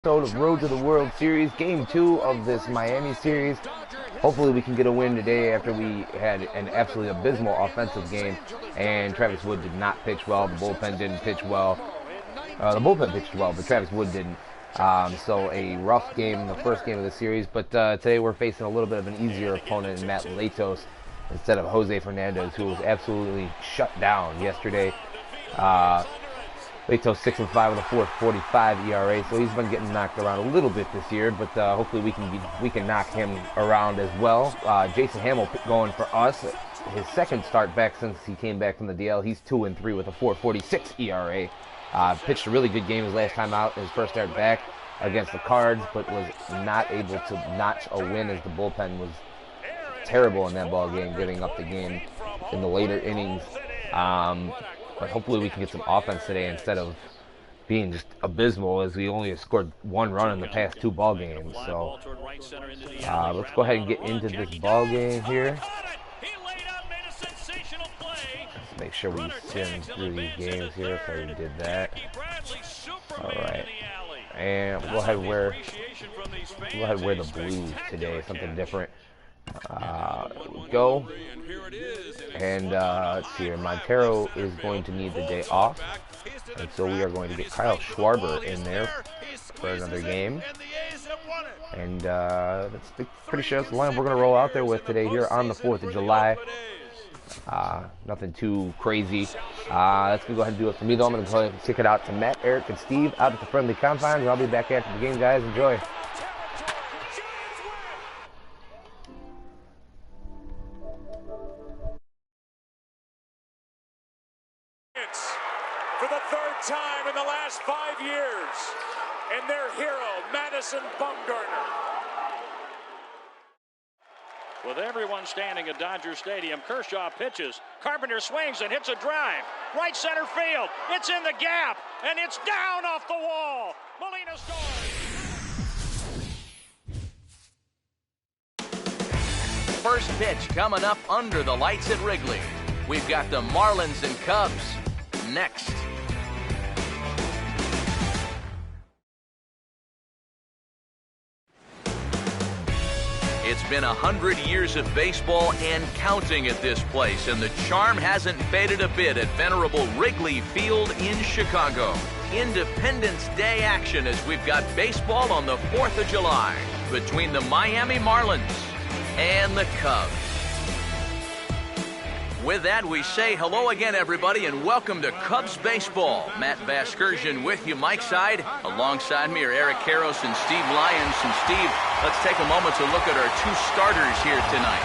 Episode of Road to the World Series, Game 2 of this Miami series. Hopefully we can get a win today after we had an absolutely abysmal offensive game and Travis Wood did not pitch well. The bullpen didn't pitch well. The bullpen pitched well, but Travis Wood didn't. So a rough game, the first game of the series. But today we're facing a little bit of an easier opponent in Matt Latos instead of Jose Fernandez, who was absolutely shut down yesterday. Latos 6-5 with a 4.45 ERA, so he's been getting knocked around a little bit this year, but hopefully we can knock him around as well. Jason Hamill going for us, his second start back since he came back from the DL. He's 2-3 with a 4.46 ERA. Pitched a really good game his last time out, his first start back against the Cards, but was not able to notch a win as the bullpen was terrible in that ball game, giving up the game in the later innings. But hopefully we can get some offense today instead of being just abysmal, as we only have scored one run in the past two ball games. So let's go ahead and get into this ball game here. Let's make sure we sim through these games here. If I did that. All right, and we'll go ahead and wear the blues today, something different. Go. And let's see here. Montero is going to need the day off, and so we are going to get Kyle Schwarber in there for another game. And that's pretty sure that's the lineup we're going to roll out there with today here on the 4th of July. Nothing too crazy. That's going to go ahead and do it for me, though. I'm going to go ahead and kick it out to Matt, Eric, and Steve out at the friendly confines. I'll be back after the game, guys. Enjoy. For the third time in the last 5 years, and their hero, Madison Bumgarner. With everyone standing at Dodger Stadium, Kershaw pitches. Carpenter swings and hits a drive. Right center field. It's in the gap, and it's down off the wall. Molina scores. First pitch coming up under the lights at Wrigley. We've got the Marlins and Cubs next. It's been 100 years of baseball and counting at this place, and the charm hasn't faded a bit at venerable Wrigley Field in Chicago. Independence Day action as we've got baseball on the 4th of July between the Miami Marlins and the Cubs. With that, we say hello again, everybody, and welcome to Cubs Baseball. Matt Vasgersian with you, Mike Side. Alongside me are Eric Karros and Steve Lyons. And Steve, let's take a moment to look at our two starters here tonight.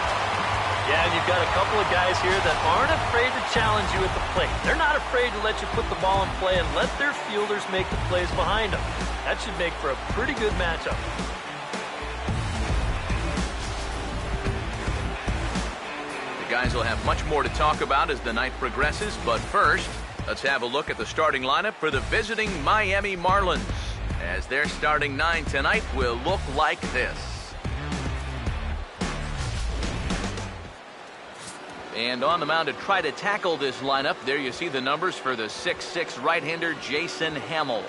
Yeah, and you've got a couple of guys here that aren't afraid to challenge you at the plate. They're not afraid to let you put the ball in play and let their fielders make the plays behind them. That should make for a pretty good matchup. Guys will have much more to talk about as the night progresses, but first, let's have a look at the starting lineup for the visiting Miami Marlins, as their starting 9 tonight will look like this. And on the mound to try to tackle this lineup, there you see the numbers for the 6'6" right-hander Jason Hamill.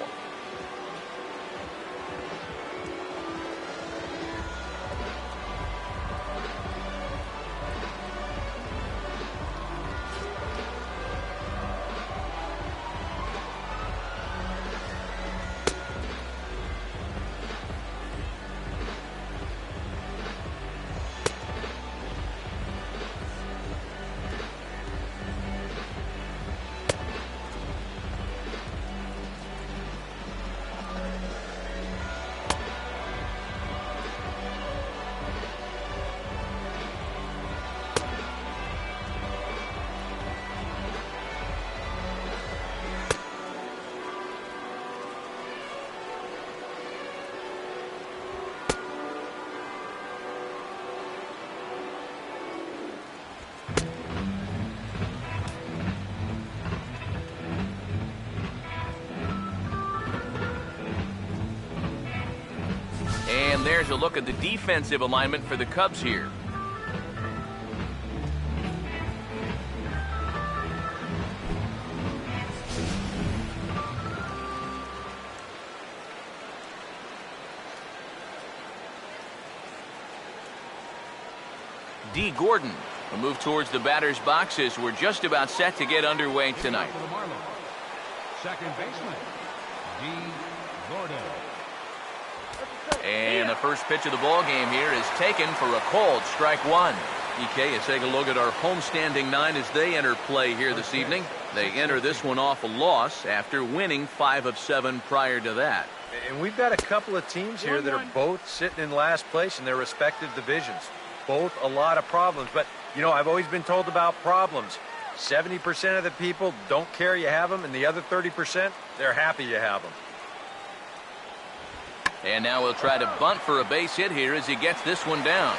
And there's a look at the defensive alignment for the Cubs here. D. Gordon will move towards the batter's box as we're just about set to get underway tonight. For the Marlins, second baseman, D. Gordon. And the first pitch of the ball game here is taken for a called strike one. EK, you take a look at our homestanding nine as they enter play here this evening. They enter this one off a loss after winning 5 of 7 prior to that. And we've got a couple of teams here that are both sitting in last place in their respective divisions. Both a lot of problems. But, you know, I've always been told about problems. 70% of the people don't care you have them, and the other 30%, they're happy you have them. And now we'll try to bunt for a base hit here as he gets this one down.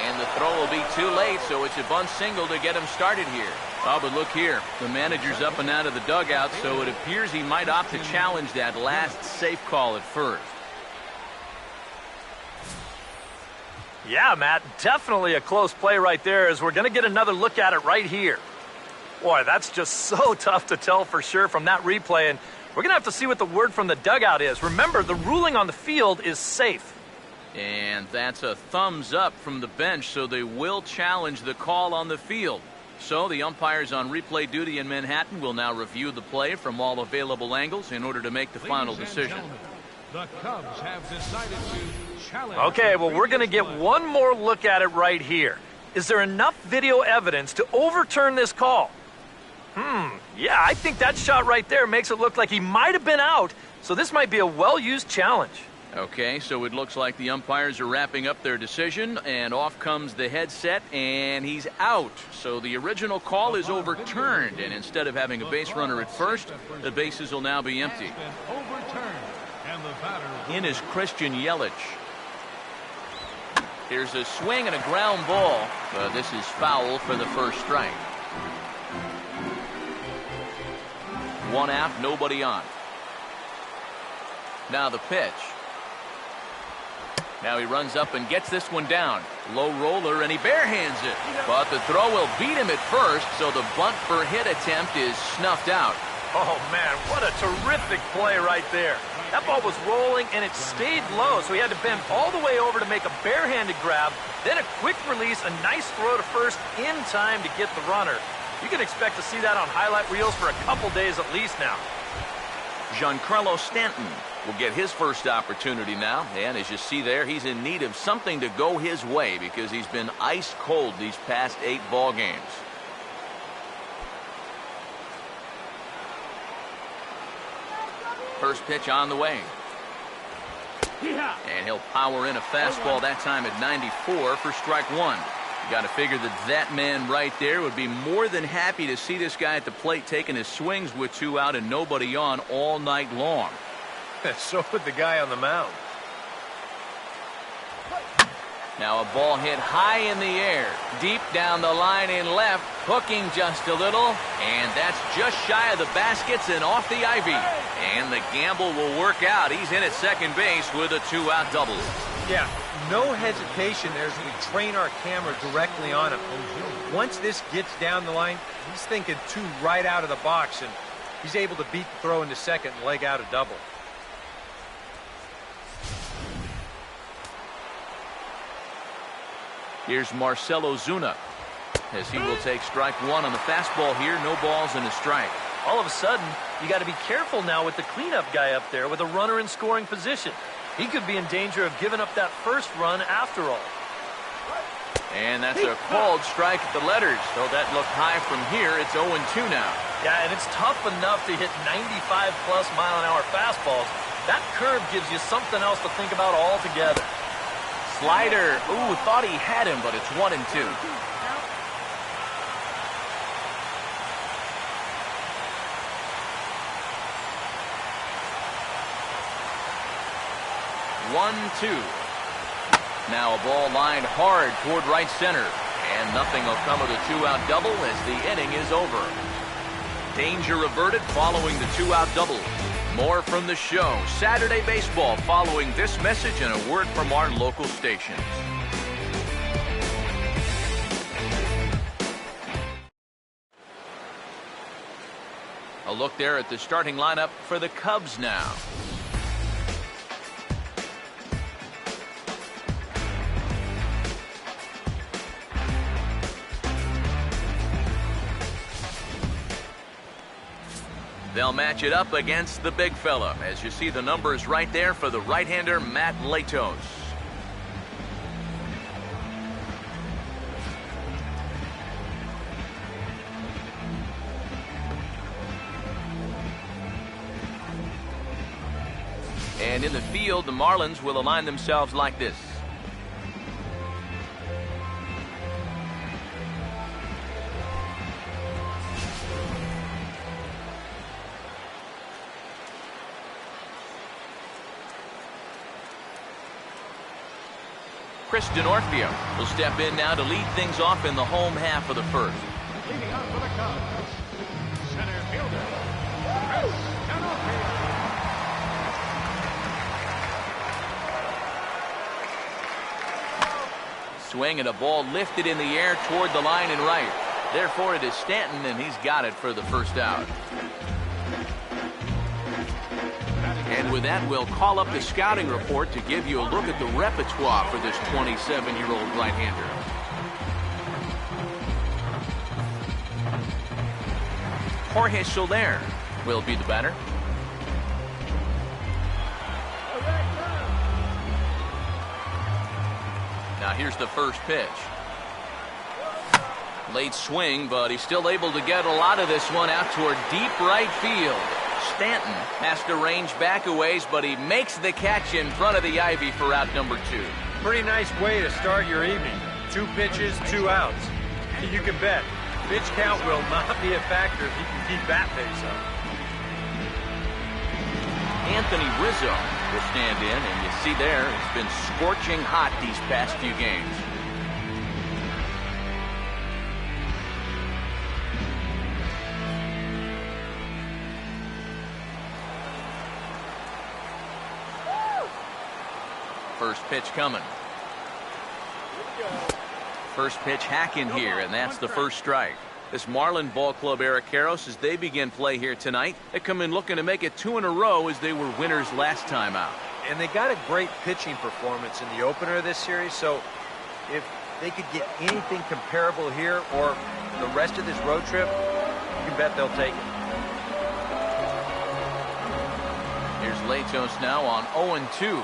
And the throw will be too late, so it's a bunt single to get him started here. Oh, but look here. The manager's up and out of the dugout, so it appears he might opt to challenge that last safe call at first. Yeah, Matt, definitely a close play right there, as we're going to get another look at it right here. Boy, that's just so tough to tell for sure from that replay, and we're going to have to see what the word from the dugout is. Remember, the ruling on the field is safe. And that's a thumbs up from the bench, so they will challenge the call on the field. So the umpires on replay duty in Manhattan will now review the play from all available angles in order to make the final decision. The Cubs have decided to challenge. Okay, well, we're going to get one more look at it right here. Is there enough video evidence to overturn this call? Yeah, I think that shot right there makes it look like he might have been out, so this might be a well-used challenge. Okay, so it looks like the umpires are wrapping up their decision, and off comes the headset, and he's out. So the original call is overturned, and instead of having a base runner at first, the bases will now be empty. In is Christian Yelich. Here's a swing and a ground ball, but this is foul for the first strike. One out, nobody on. Now the pitch. Now he runs up and gets this one down. Low roller, and he barehands it. But the throw will beat him at first, so the bunt for hit attempt is snuffed out. Oh, man, what a terrific play right there. That ball was rolling, and it stayed low, so he had to bend all the way over to make a barehanded grab, then a quick release, a nice throw to first in time to get the runner. You can expect to see that on highlight reels for a couple days at least now. Giancarlo Stanton will get his first opportunity now, and as you see there, he's in need of something to go his way because he's been ice cold these past 8 ball games. First pitch on the way. And he'll power in a fastball that time at 94 for strike one. You got to figure that that man right there would be more than happy to see this guy at the plate taking his swings with 2 out and nobody on all night long. So would the guy on the mound. Now a ball hit high in the air, deep down the line in left, hooking just a little, and that's just shy of the baskets and off the ivy. And the gamble will work out. He's in at second base with a 2-out double. Yeah, no hesitation there as we train our camera directly on him. Once this gets down the line, he's thinking 2 right out of the box, and he's able to beat the throw into second and leg out a double. Here's Marcell Ozuna as he will take strike one on the fastball here. No balls and a strike. All of a sudden, you got to be careful now with the cleanup guy up there with a runner in scoring position. He could be in danger of giving up that first run after all. And that's a called strike at the letters. So that looked high from here. It's 0-2 now. Yeah, and it's tough enough to hit 95-plus mile-an-hour fastballs. That curve gives you something else to think about altogether. Slider. Ooh, thought he had him, but it's 1-2. Now a ball lined hard toward right center. And nothing will come of the 2-out double as the inning is over. Danger averted following the 2-out double. More from the show. Saturday Baseball following this message and a word from our local stations. A look there at the starting lineup for the Cubs now. They'll match it up against the big fella, as you see the numbers right there for the right-hander, Matt Latos. And in the field, the Marlins will align themselves like this. Chris Denorfio will step in now to lead things off in the home half of the first. Leading off for the Cubs, center fielder, Chris Denorfio. Swing and a ball lifted in the air toward the line and right. Therefore, it is Stanton, and he's got it for the first out. And with that, we'll call up the scouting report to give you a look at the repertoire for this 27-year-old right-hander. Jorge Soler will be the batter. Now here's the first pitch. Late swing, but he's still able to get a lot of this one out toward deep right field. Stanton has to range back a ways, but he makes the catch in front of the ivy for out number 2. Pretty nice way to start your evening. 2 pitches, 2 outs. You can bet pitch count will not be a factor if he can keep that pace up. Anthony Rizzo will stand in, and you see there it's been scorching hot these past few games. First pitch coming. First pitch hacking here, and that's the first strike. This Marlin ball club, Eric Karros, as they begin play here tonight, they come in looking to make it 2 in a row as they were winners last time out. And they got a great pitching performance in the opener of this series, so if they could get anything comparable here or the rest of this road trip, you can bet they'll take it. Here's Latos now on 0-2.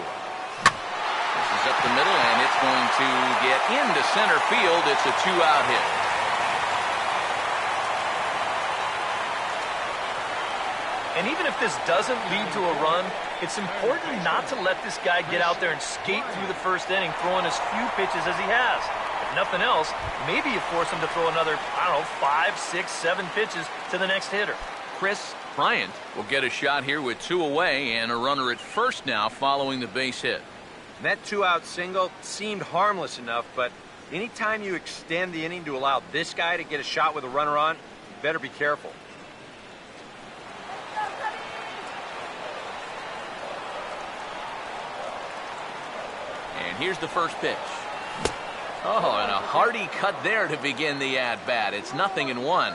This is up the middle, and it's going to get into center field. It's a 2-out hit. And even if this doesn't lead to a run, it's important not to let this guy get out there and skate through the first inning, throwing as few pitches as he has. If nothing else, maybe you force him to throw another, 5, 6, 7 pitches to the next hitter. Chris Bryant will get a shot here with 2 away and a runner at first now following the base hit. And that 2-out single seemed harmless enough, but anytime you extend the inning to allow this guy to get a shot with a runner on, you better be careful. And here's the first pitch. Oh, and a hearty cut there to begin the at-bat. It's 0-1.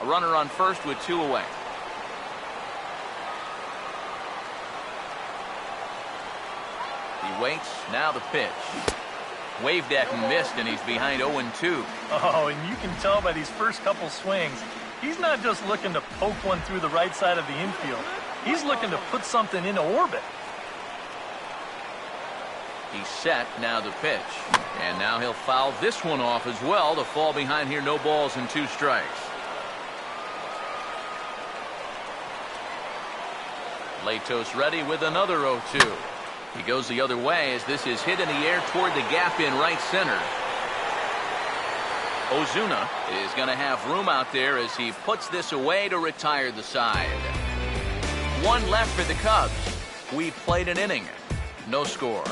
A runner on first with 2 away. He waits, now the pitch. Waved at and missed, and he's behind 0-2. Oh, and you can tell by these first couple swings, he's not just looking to poke one through the right side of the infield. He's looking to put something into orbit. He's set, now the pitch. And now he'll foul this one off as well to fall behind here, no balls and 2 strikes. Latos ready with another 0-2. He goes the other way as this is hit in the air toward the gap in right center. Ozuna is going to have room out there as he puts this away to retire the side. 1 left for the Cubs. We played an inning. No score.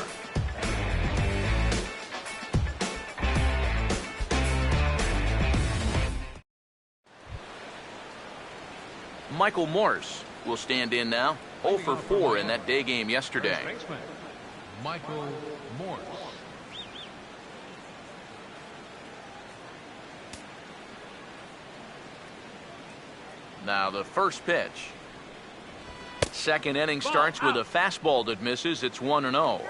Michael Morse will stand in now. 0 for 4 in that day game yesterday. Michael Morse. Now the first pitch. Second inning starts with a fastball that misses. It's 1-0.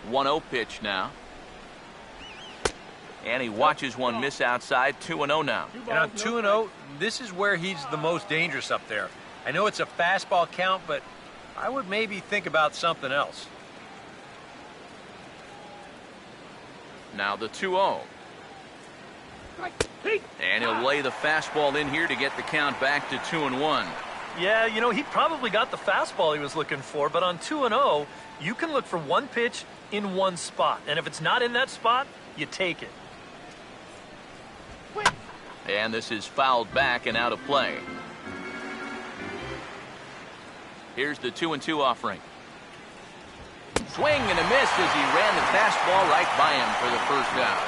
1-0 pitch now. And he watches one miss outside. 2-0 now. And on 2-0, this is where he's the most dangerous up there. I know it's a fastball count, but I would maybe think about something else. Now the 2-0. And he'll lay the fastball in here to get the count back to 2-1. Yeah, you know, he probably got the fastball he was looking for, but on 2-0, you can look for one pitch in one spot. And if it's not in that spot, you take it. And this is fouled back and out of play. Here's the 2-2 offering. Swing and a miss as he ran the fastball right by him for the first out.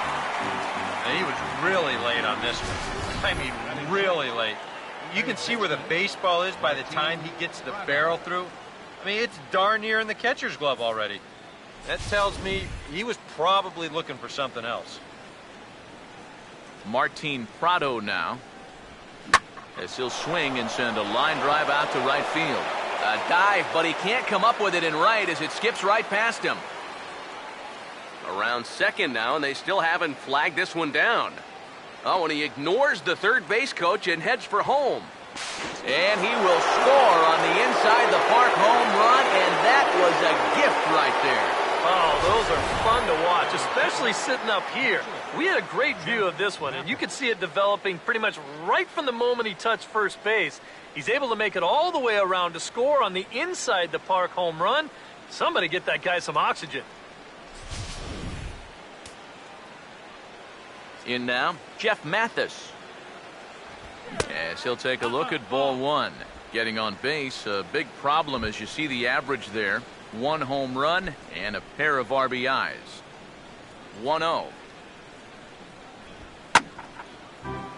And he was really late on this one. I mean, really late. You can see where the baseball is by the time he gets the barrel through. I mean, it's darn near in the catcher's glove already. That tells me he was probably looking for something else. Martin Prado now, as he'll swing and send a line drive out to right field. A dive, but he can't come up with it in right as it skips right past him. Around second now, and they still haven't flagged this one down. Oh, and he ignores the third base coach and heads for home. And he will score on the inside the park home run, and that was a gift right there. Oh, those are fun to watch, especially sitting up here. We had a great view of this one, and you could see it developing pretty much right from the moment he touched first base. He's able to make it all the way around to score on the inside the park home run. Somebody get that guy some oxygen. In now, Jeff Mathis. As he'll take a look at ball one. Getting on base, a big problem as you see the average there. 1 home run and a pair of RBIs. 1-0.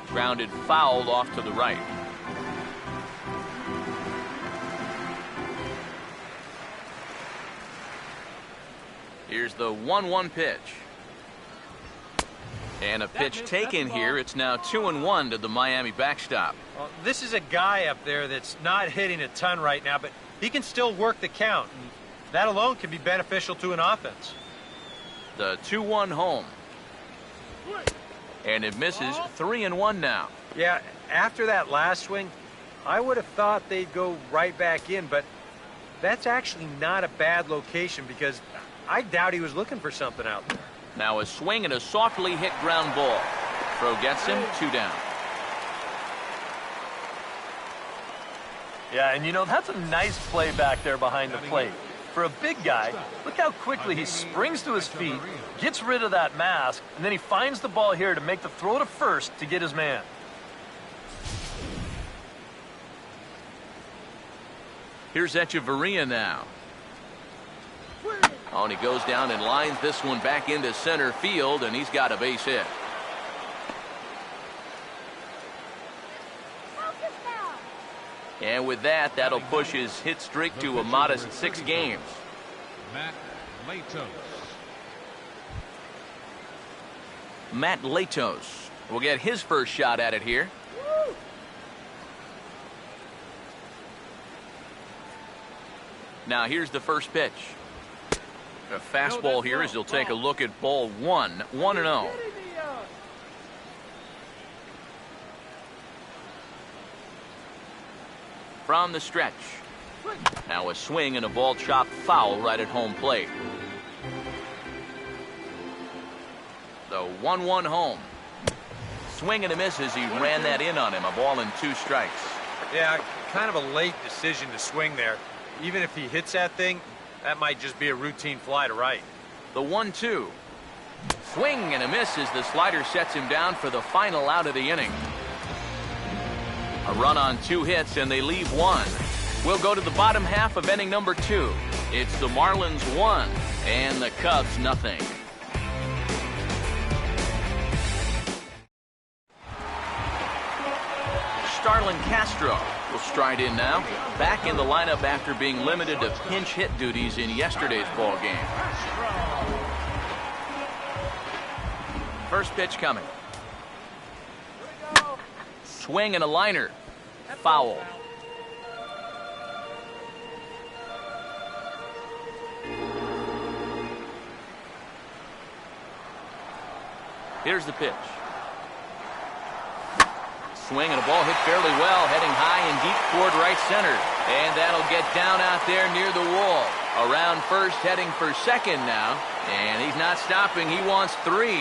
Grounded foul off to the right. Here's the 1-1 pitch. And a pitch taken here. It's now 2-1 to the Miami backstop. Well, this is a guy up there that's not hitting a ton right now, but he can still work the count. And that alone can be beneficial to an offense. The 2-1 home. And it misses. 3-1 now. Yeah, after that last swing, I would have thought they'd go right back in, but that's actually not a bad location because I doubt he was looking for something out there. Now a swing and a softly hit ground ball. Throw gets him. 2 down. Yeah, and you know, that's a nice play back there behind the plate. For a big guy, look how quickly he springs to his feet, gets rid of that mask, and then he finds the ball here to make the throw to first to get his man. Here's Echeverria now. Oh, and he goes down and lines this one back into center field, and he's got a base hit. And with that, that'll push his hit streak to a modest 6 games. Matt Latos will get his first shot at it here. Now here's the first pitch. A fastball here as he'll take a look at ball 1. 1-0. From the stretch. Now a swing and a ball chopped foul right at home plate. The 1-1 home. Swing and a miss as he ran that in on him. A ball and 2 strikes. Yeah, kind of a late decision to swing there. Even if he hits that thing, that might just be a routine fly to right. The 1-2. Swing and a miss as the slider sets him down for the final out of the inning. A run on 2 hits, and they leave 1. We'll go to the bottom half of inning number 2. It's the Marlins 1 and the Cubs nothing. Starlin Castro will stride in now. Back in the lineup after being limited to pinch hit duties in yesterday's ball game. First pitch coming. Swing and a liner. Foul. Here's the pitch. Swing and a ball hit fairly well, heading high and deep toward right center. And that'll get down out there near the wall. Around first, heading for second now. And he's not stopping. He wants 3.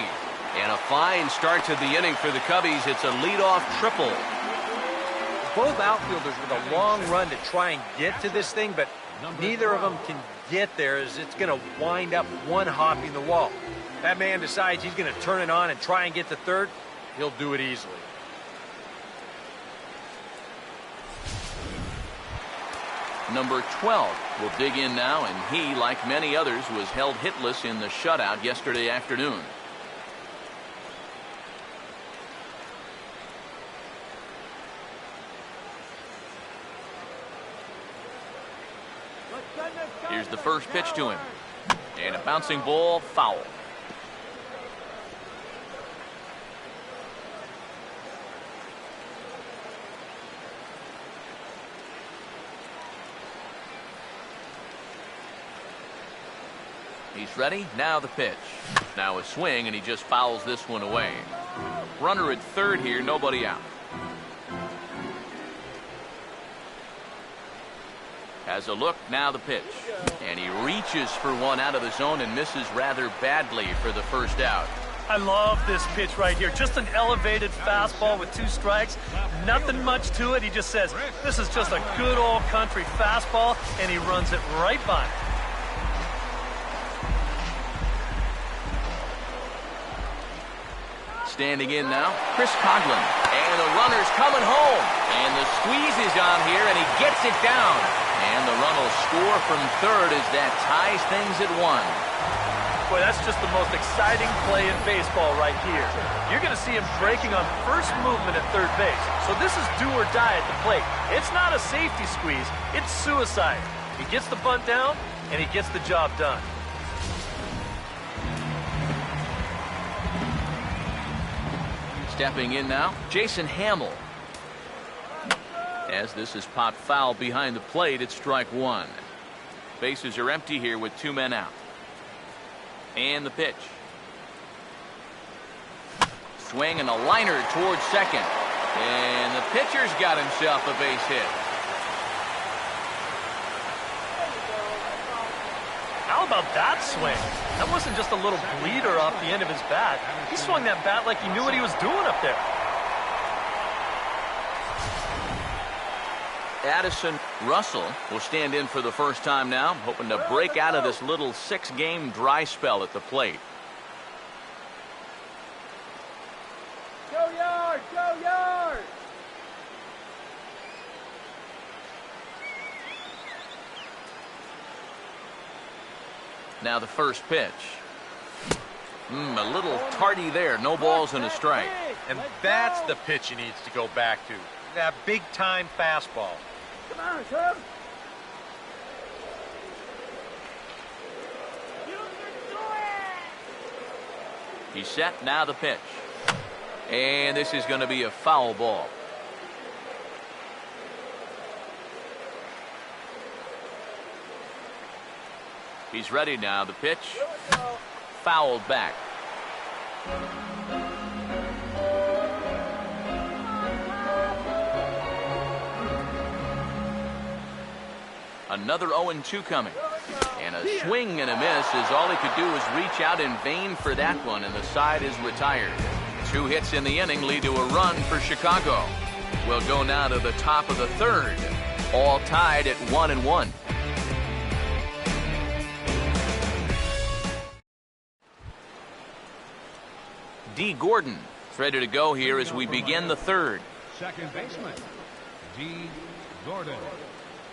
And a fine start to the inning for the Cubbies. It's a leadoff triple. Both outfielders with a long run to try and get to this thing, but neither of them can get there as it's going to wind up one hopping the wall. That man decides he's going to turn it on and try and get to third. He'll do it easily. Number 12 will dig in now, and he, like many others, was held hitless in the shutout yesterday afternoon. Here's the first pitch to him. And a bouncing ball, foul. He's ready. Now the pitch. Now a swing, and he just fouls this one away. Runner at third here, nobody out. Has a look, now the pitch. And he reaches for one out of the zone and misses rather badly for the first out. I love this pitch right here. Just an elevated fastball with 2 strikes. Nothing much to it. He just says, this is just a good old country fastball, and he runs it right by it. Standing in now, Chris Coghlan. And the runner's coming home. And the squeeze is on here, and he gets it down. And the run will score from third as that ties things at 1. Boy, that's just the most exciting play in baseball right here. You're going to see him breaking on first movement at third base. So this is do or die at the plate. It's not a safety squeeze. It's suicide. He gets the bunt down, and he gets the job done. Stepping in now, Jason Hamill. As this is popped foul behind the plate, it's strike 1. Bases are empty here with 2 men out. And the pitch. Swing and a liner towards second. And the pitcher's got himself a base hit. How about that swing? That wasn't just a little bleeder off the end of his bat. He swung that bat like he knew what he was doing up there. Addison Russell will stand in for the first time now, hoping to break out of this little 6-game dry spell at the plate. Go yard! Go yard! Now the first pitch. A little tardy there. No balls and a strike. And that's the pitch he needs to go back to. That big-time fastball. Come on, Cub! He's set. Now the pitch. And this is going to be a foul ball. He's ready now. The pitch. Fouled back. Another 0-2 coming. And a swing and a miss as all he could do was reach out in vain for that one, and the side is retired. 2 hits in the inning lead to a run for Chicago. We'll go now to the top of the third. All tied at 1-1. D. Gordon is ready to go here as we begin the third. Second baseman, D. Gordon.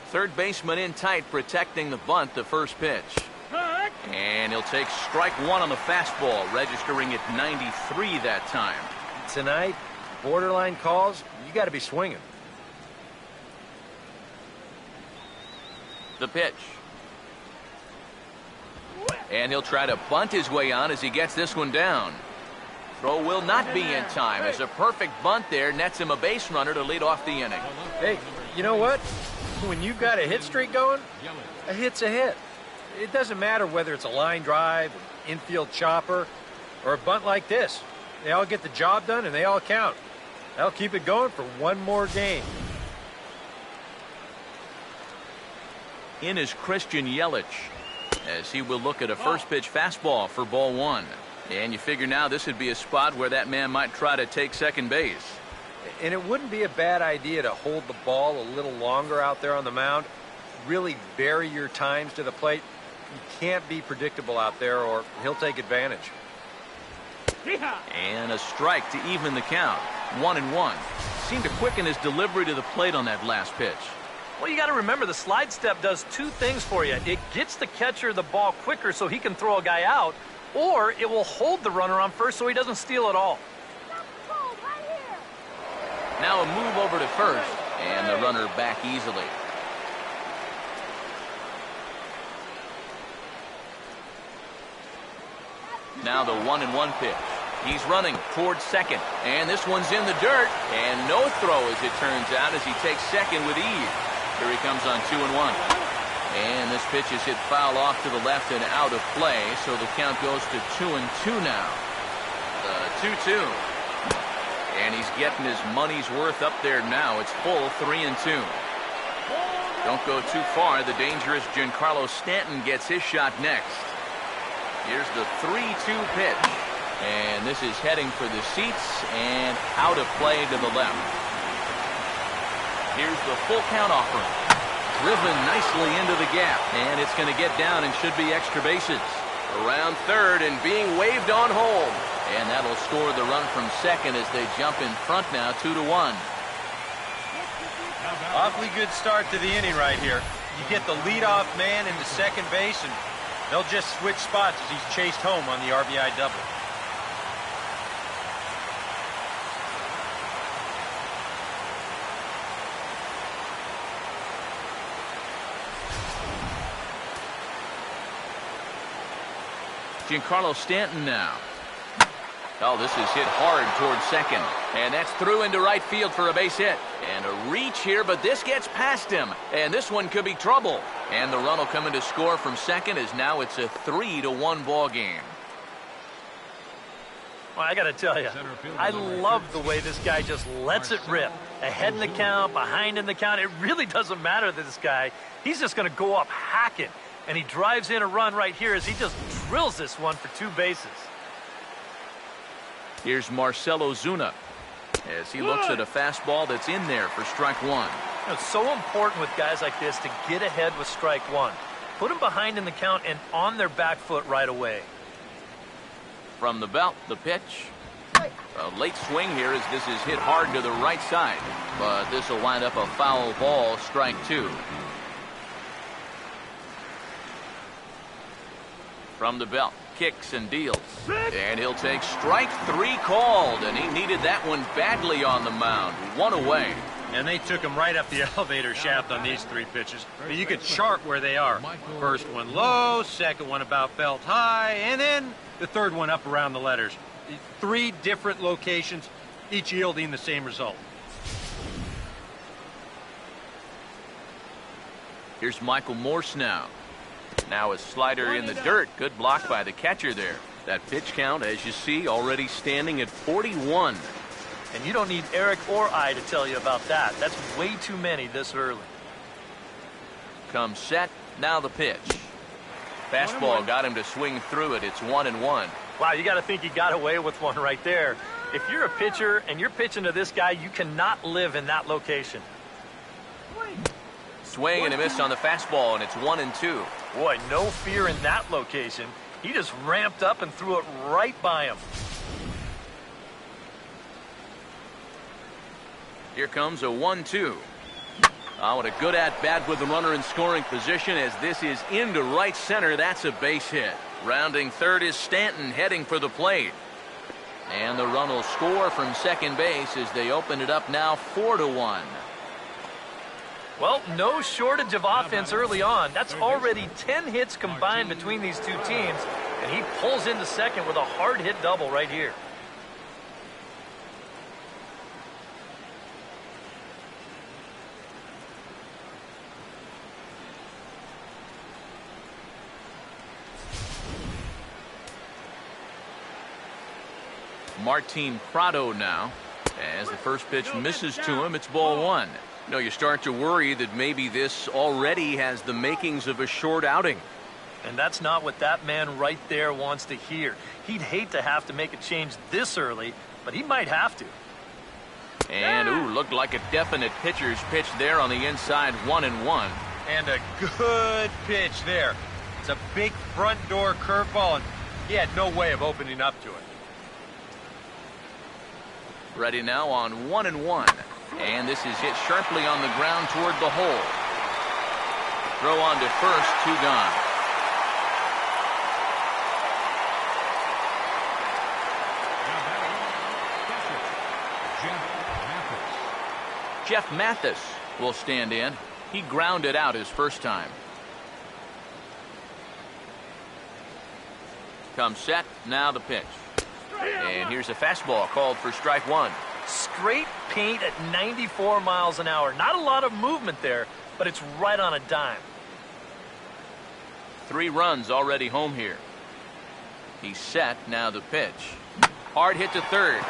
Third baseman in tight, protecting the bunt, the first pitch. And he'll take strike 1 on the fastball, registering at 93 that time. Tonight, borderline calls, you got to be swinging. The pitch. And he'll try to bunt his way on as he gets this one down. Throw will not be in time as a perfect bunt there nets him a base runner to lead off the inning. Hey, you know what? When you've got a hit streak going, a hit's a hit. It doesn't matter whether it's a line drive, an infield chopper, or a bunt like this. They all get the job done and they all count. That'll keep it going for one more game. In is Christian Yelich as he will look at a first pitch fastball for ball one. And you figure now this would be a spot where that man might try to take second base. And it wouldn't be a bad idea to hold the ball a little longer out there on the mound. Really vary your times to the plate. You can't be predictable out there or he'll take advantage. And a strike to even the count. 1-1. Seemed to quicken his delivery to the plate on that last pitch. Well, you got to remember the slide step does two things for you. It gets the catcher the ball quicker so he can throw a guy out, or it will hold the runner on first so he doesn't steal it all. Now a move over to first, and the runner back easily. Now the 1-1 pitch. He's running towards second, and this one's in the dirt, and no throw as it turns out as he takes second with ease. Here he comes on 2-1. And this pitch is hit foul off to the left and out of play, so the count goes to 2-2 now. The 2-2. And he's getting his money's worth up there now. It's full 3-2. Don't go too far. The dangerous Giancarlo Stanton gets his shot next. Here's the 3-2 pitch. And this is heading for the seats and out of play to the left. Here's the full count offering. Driven nicely into the gap. And it's going to get down and should be extra bases. Around third and being waved on home. And that'll score the run from second as they jump in front now 2-1. Awfully good start to the inning right here. You get the leadoff man into second base and they'll just switch spots as he's chased home on the RBI double. Giancarlo Stanton now. Oh, this is hit hard towards second. And that's through into right field for a base hit. And a reach here, but this gets past him. And this one could be trouble. And the run will come in to score from second as now it's a 3-1 ball game. Well, I got to tell you, I love the way this guy just lets it rip. Ahead in the count, behind in the count. It really doesn't matter to this guy. He's just going to go up hacking. And he drives in a run right here as he just drills this one for 2 bases. Here's Marcell Ozuna as he looks at a fastball that's in there for strike one. It's so important with guys like this to get ahead with strike one. Put them behind in the count and on their back foot right away. From the belt, the pitch. A late swing here as this is hit hard to the right side. But this will wind up a foul ball, strike two. From the belt, kicks and deals. And he'll take strike three called, and he needed that one badly on the mound. One away. And they took him right up the elevator shaft on these 3 pitches. But you could chart where they are. First one low, second one about belt high, and then the third one up around the letters. 3 different locations, each yielding the same result. Here's Michael Morse now. Now a slider in the dirt. Good block by the catcher there. That pitch count, as you see, already standing at 41. And you don't need Eric or I to tell you about that. That's way too many this early. Comes set. Now the pitch. Fastball got him to swing through it. It's 1-1. Wow, you got to think he got away with one right there. If you're a pitcher and you're pitching to this guy, you cannot live in that location. Swing and a miss on the fastball, and it's 1-2. Boy, no fear in that location. He just ramped up and threw it right by him. Here comes a 1-2. Oh, what a good at-bat with the runner in scoring position as this is into right center. That's a base hit. Rounding third is Stanton heading for the plate. And the run will score from second base as they open it up now 4-1. Well, no shortage of offense early on. That's already 10 hits combined between these two teams, and he pulls into second with a hard hit double right here. Martin Prado now. As the first pitch misses to him, it's ball one. You start to worry that maybe this already has the makings of a short outing. And that's not what that man right there wants to hear. He'd hate to have to make a change this early, but he might have to. And, looked like a definite pitcher's pitch there on the inside, 1-1. And a good pitch there. It's a big front door curveball, and he had no way of opening up to it. Ready now on 1-1. And this is hit sharply on the ground toward the hole. Throw on to first, 2 gone. Jeff Mathis will stand in. He grounded out his first time. Comes set, now the pitch. And here's a fastball called for strike one. Straight paint at 94 miles an hour. Not a lot of movement there, but it's right on a dime. 3 runs already home here. He's set, now the pitch. Hard hit to third.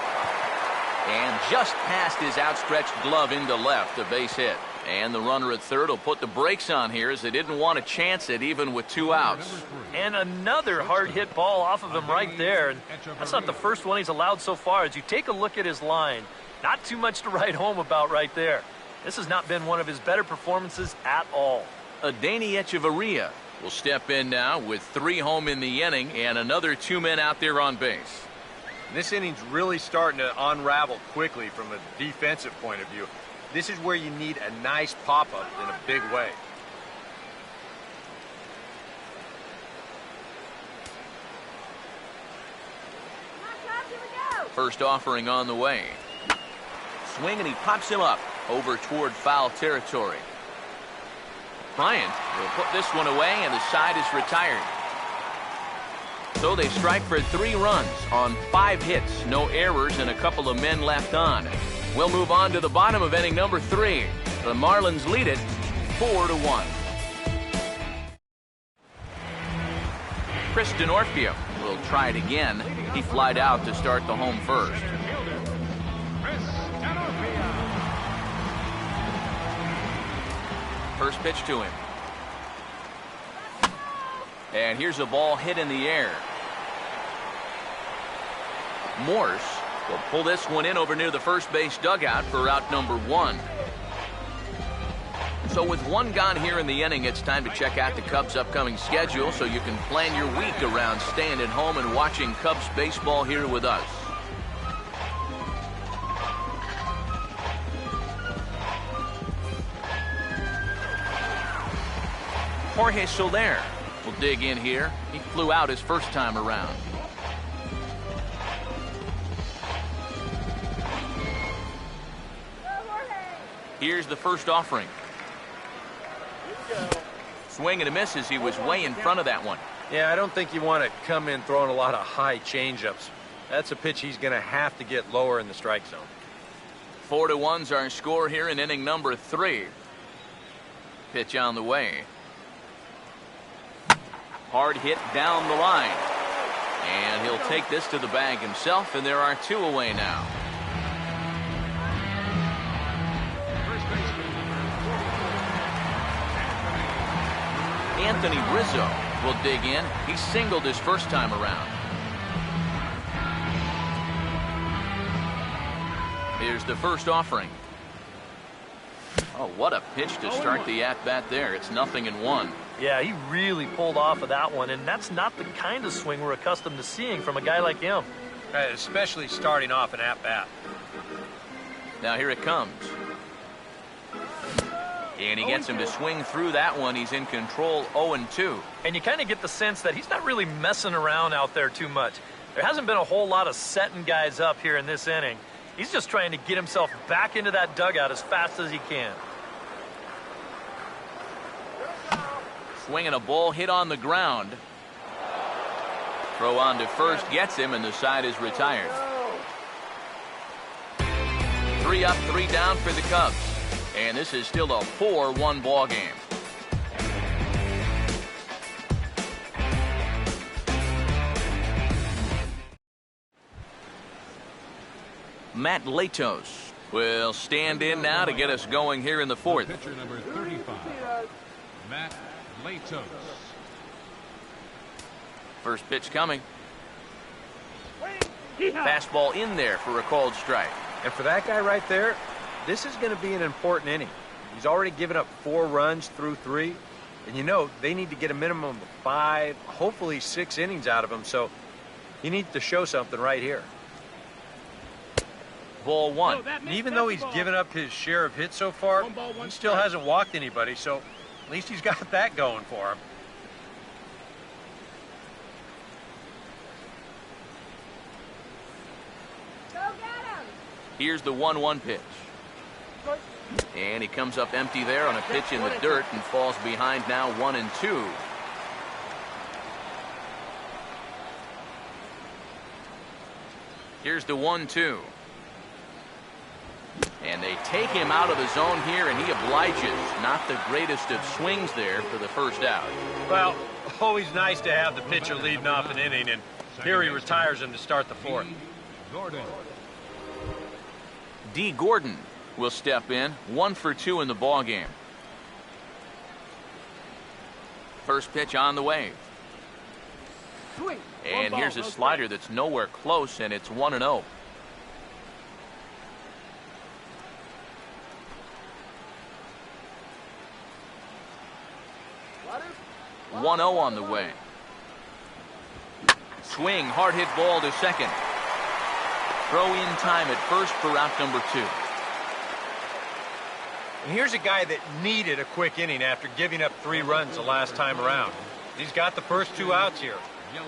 And just past his outstretched glove into left, a base hit. And the runner at third will put the brakes on here as they didn't want to chance it even with 2 outs. And another hard hit ball off of him right there. And that's not the first one he's allowed so far. As you take a look at his line, not too much to write home about right there. This has not been one of his better performances at all. Adeiny Echeverria will step in now with 3 home in the inning and another 2 men out there on base. This inning's really starting to unravel quickly from a defensive point of view. This is where you need a nice pop-up in a big way. First offering on the way. Swing and he pops him up over toward foul territory. Bryant will put this one away and the side is retired. So they strike for 3 runs on 5 hits, no errors, and a couple of men left on. We'll move on to the bottom of inning number 3. The Marlins lead it 4-1. Chris DeNorfia will try it again. He flied out to start the home first. First pitch to him. And here's a ball hit in the air. Morse will pull this one in over near the first base dugout for out number 1. So with 1 gone here in the inning, it's time to check out the Cubs' upcoming schedule so you can plan your week around staying at home and watching Cubs baseball here with us. Jorge Soler will dig in here. He flew out his first time around. Here's the first offering. Swing and a miss as he was way in front of that one. Yeah, I don't think you want to come in throwing a lot of high changeups. That's a pitch he's going to have to get lower in the strike zone. 4-1's our score here in inning number 3. Pitch on the way. Hard hit down the line. And he'll take this to the bag himself, and there are 2 away now. Anthony Rizzo will dig in. He singled his first time around. Here's the first offering. Oh, what a pitch to start the at-bat there. It's 0-1. Yeah, he really pulled off of that one, and that's not the kind of swing we're accustomed to seeing from a guy like him. Especially starting off an at-bat. Now here it comes. And he gets him to swing through that one. He's in control, 0-2. And you kind of get the sense that he's not really messing around out there too much. There hasn't been a whole lot of setting guys up here in this inning. He's just trying to get himself back into that dugout as fast as he can. Swinging a ball hit on the ground. Throw on to first gets him, and the side is retired. 3 up, 3 down for the Cubs. And this is still a 4-1 ball game. Matt Latos will stand in now to get us going here in the 4th. Pitcher number 35, Matt Latos. First pitch coming. Fastball in there for a called strike. And for that guy right there, this is going to be an important inning. He's already given up 4 runs through 3. And you know, they need to get a minimum of 5, hopefully 6 innings out of him. So he needs to show something right here. Ball 1. And even though he's given up his share of hits so far, he still hasn't walked anybody. So at least he's got that going for him. Here's the 1-1 pitch. And he comes up empty there on a pitch in the dirt and falls behind now 1-2. Here's the 1-2. And they take him out of the zone here, and he obliges. Not the greatest of swings there for the first out. Well, always nice to have the pitcher leading off an inning, and here he retires him to start the 4th. Gordon. D. Gordon will step in, 1 for 2 in the ball game. First pitch on the way. And here's a slider that's nowhere close, and it's 1-0. On the way. Swing, hard hit ball to second. Throw in time at first for out number 2. And here's a guy that needed a quick inning after giving up 3 runs the last time around. He's got the first 2 outs here.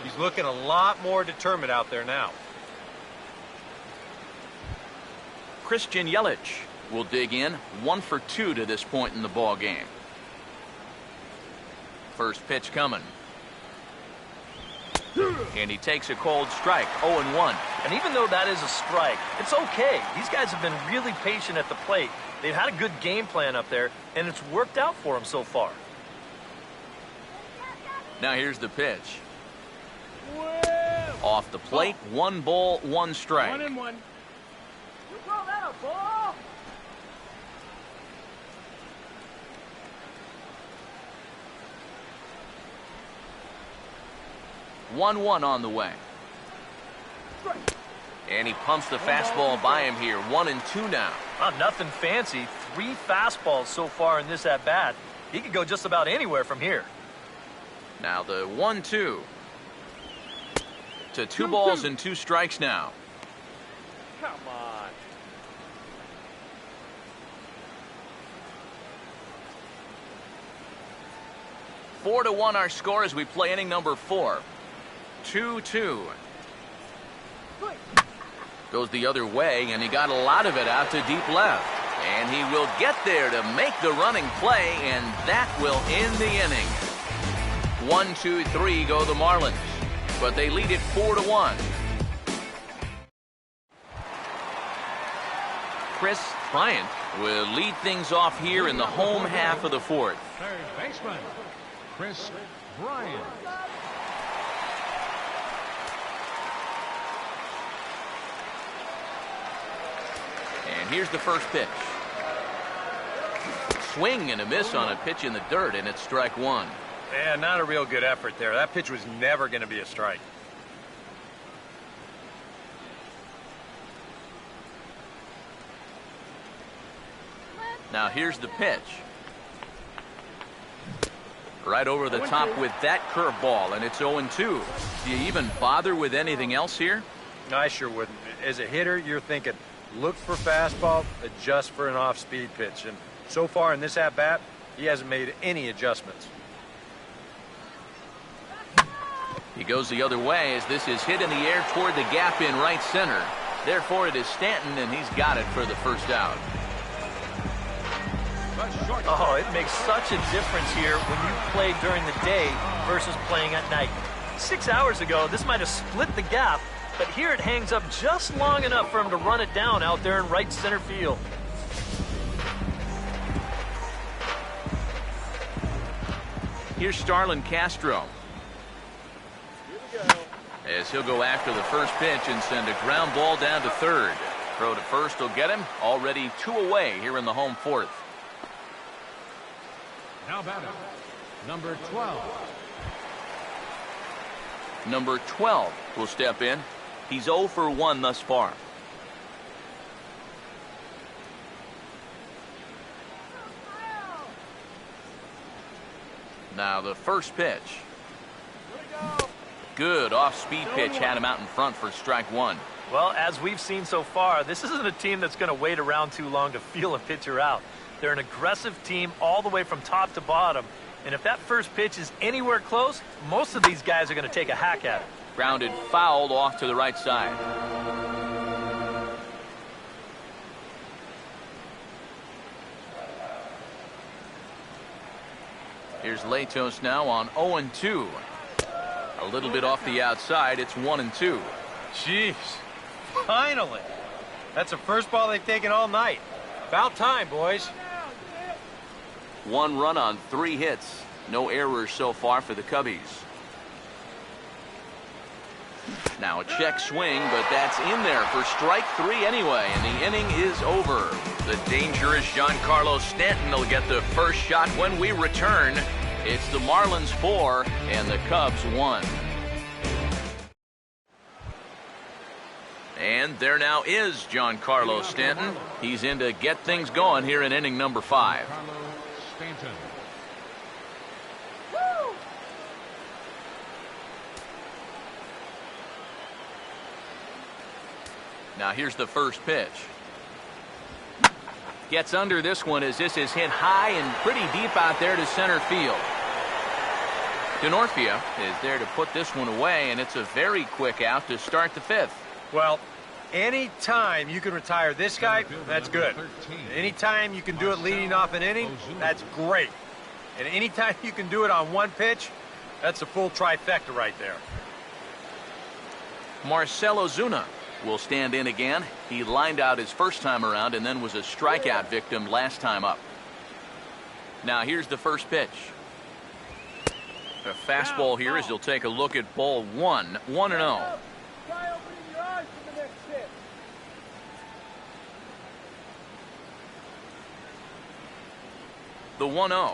He's looking a lot more determined out there now. Christian Yelich will dig in, 1 for 2 to this point in the ball game. First pitch coming. And he takes a cold strike, 0-1. And even though that is a strike, it's okay. These guys have been really patient at the plate. They've had a good game plan up there, and it's worked out for them so far. Now here's the pitch. Off the plate, 1 ball, 1 strike. 1-1. You call that a ball? On the way. And he pumps the fastball by him here. 1-2 now. Nothing fancy. 3 fastballs so far in this at-bat. He could go just about anywhere from here. Now the 1-2. To 2 balls and 2 strikes now. Come on. Four to 1 our score as we play inning number 4. 2-2. Goes the other way, and he got a lot of it out to deep left. And he will get there to make the running play, and that will end the inning. 1-2-3 go the Marlins, but they lead it 4-1. Chris Bryant will lead things off here in the home half of the 4th. Third baseman, Chris Bryant. And here's the first pitch. Swing and a miss on a pitch in the dirt, and it's strike 1. Yeah, not a real good effort there. That pitch was never going to be a strike. Now here's the pitch. Right over the top with that curveball, and it's 0-2. Do you even bother with anything else here? No, I sure wouldn't. As a hitter, you're thinking, look for fastball, adjust for an off-speed pitch. And so far in this at-bat, he hasn't made any adjustments. He goes the other way as this is hit in the air toward the gap in right center. Therefore, it is Stanton, and he's got it for the first out. Oh, it makes such a difference here when you play during the day versus playing at night. 6 hours ago, this might have split the gap, but here it hangs up just long enough for him to run it down out there in right center field. Here's Starlin Castro. As he'll go after the first pitch and send a ground ball down to third. Throw to first will get him. Already 2 away here in the home fourth. Now batter, number 12. Number 12 will step in. He's 0 for 1 thus far. Now the first pitch. Good off-speed pitch had him out in front for strike 1. Well, as we've seen so far, this isn't a team that's going to wait around too long to feel a pitcher out. They're an aggressive team all the way from top to bottom. And if that first pitch is anywhere close, most of these guys are going to take a hack at it. Grounded fouled off to the right side. Here's Latos now on 0-2. A little bit off the outside. It's 1-2. Jeez. Finally. That's the first ball they've taken all night. About time, boys. 1 run on 3 hits. No errors so far for the Cubbies. Now a check swing, but that's in there for strike 3 anyway, and the inning is over. The dangerous Giancarlo Stanton will get the first shot when we return. It's the Marlins 4 and the Cubs 1. And there now is Giancarlo Stanton. He's in to get things going here in inning number 5. Stanton. Now here's the first pitch. Gets under this one as this is hit high and pretty deep out there to center field. Denorfia is there to put this one away, and it's a very quick out to start the 5th. Well, anytime you can retire this guy, that's good. Anytime you can do it leading off an inning, that's great. And anytime you can do it on 1 pitch, that's a full trifecta right there. Marcell Ozuna will stand in again. He lined out his first time around and then was a strikeout victim last time up. Now here's the first pitch. A fastball here as he'll take a look at ball 1. 1-0. The 1-0.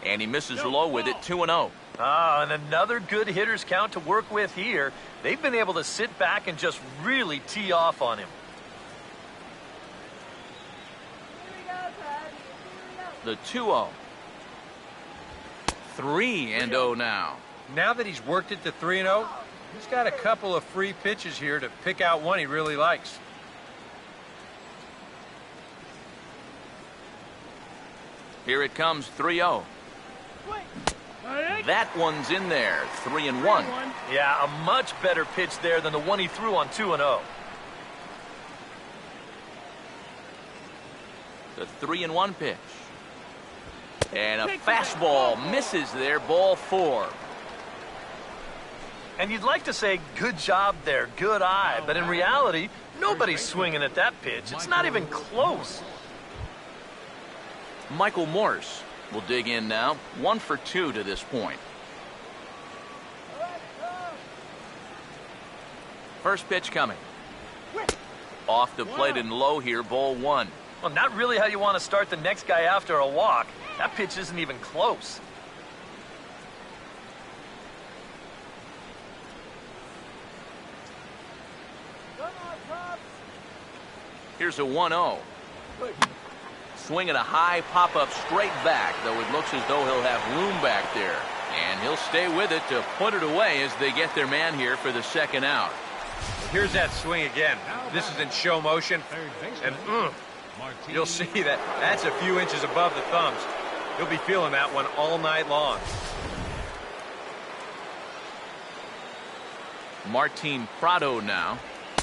And he misses low with it. 2-0. Ah, and another good hitter's count to work with here. They've been able to sit back and just really tee off on him. The 2-0. 3-0 now. Now that he's worked it to 3-0, he's got a couple of free pitches here to pick out one he really likes. Here it comes. 3-0. That one's in there. 3-1. Yeah, a much better pitch there than the one he threw on 2-0. The 3-1 pitch. And a fastball misses there. Ball 4. And you'd like to say, good job there, good eye. But in reality, nobody's swinging at that pitch. It's not even close. Michael Morse will dig in now. 1 for 2 to this point. First pitch coming. Off the plate and low here. Ball 1. Well, not really how you want to start the next guy after a walk. That pitch isn't even close. Here's a 1-0. Swinging a high pop-up straight back, though it looks as though he'll have room back there. And he'll stay with it to put it away as they get their man here for the second out. Here's that swing again. This is in show motion. And you'll see that that's a few inches above the thumbs. He'll be feeling that one all night long. Martin Prado now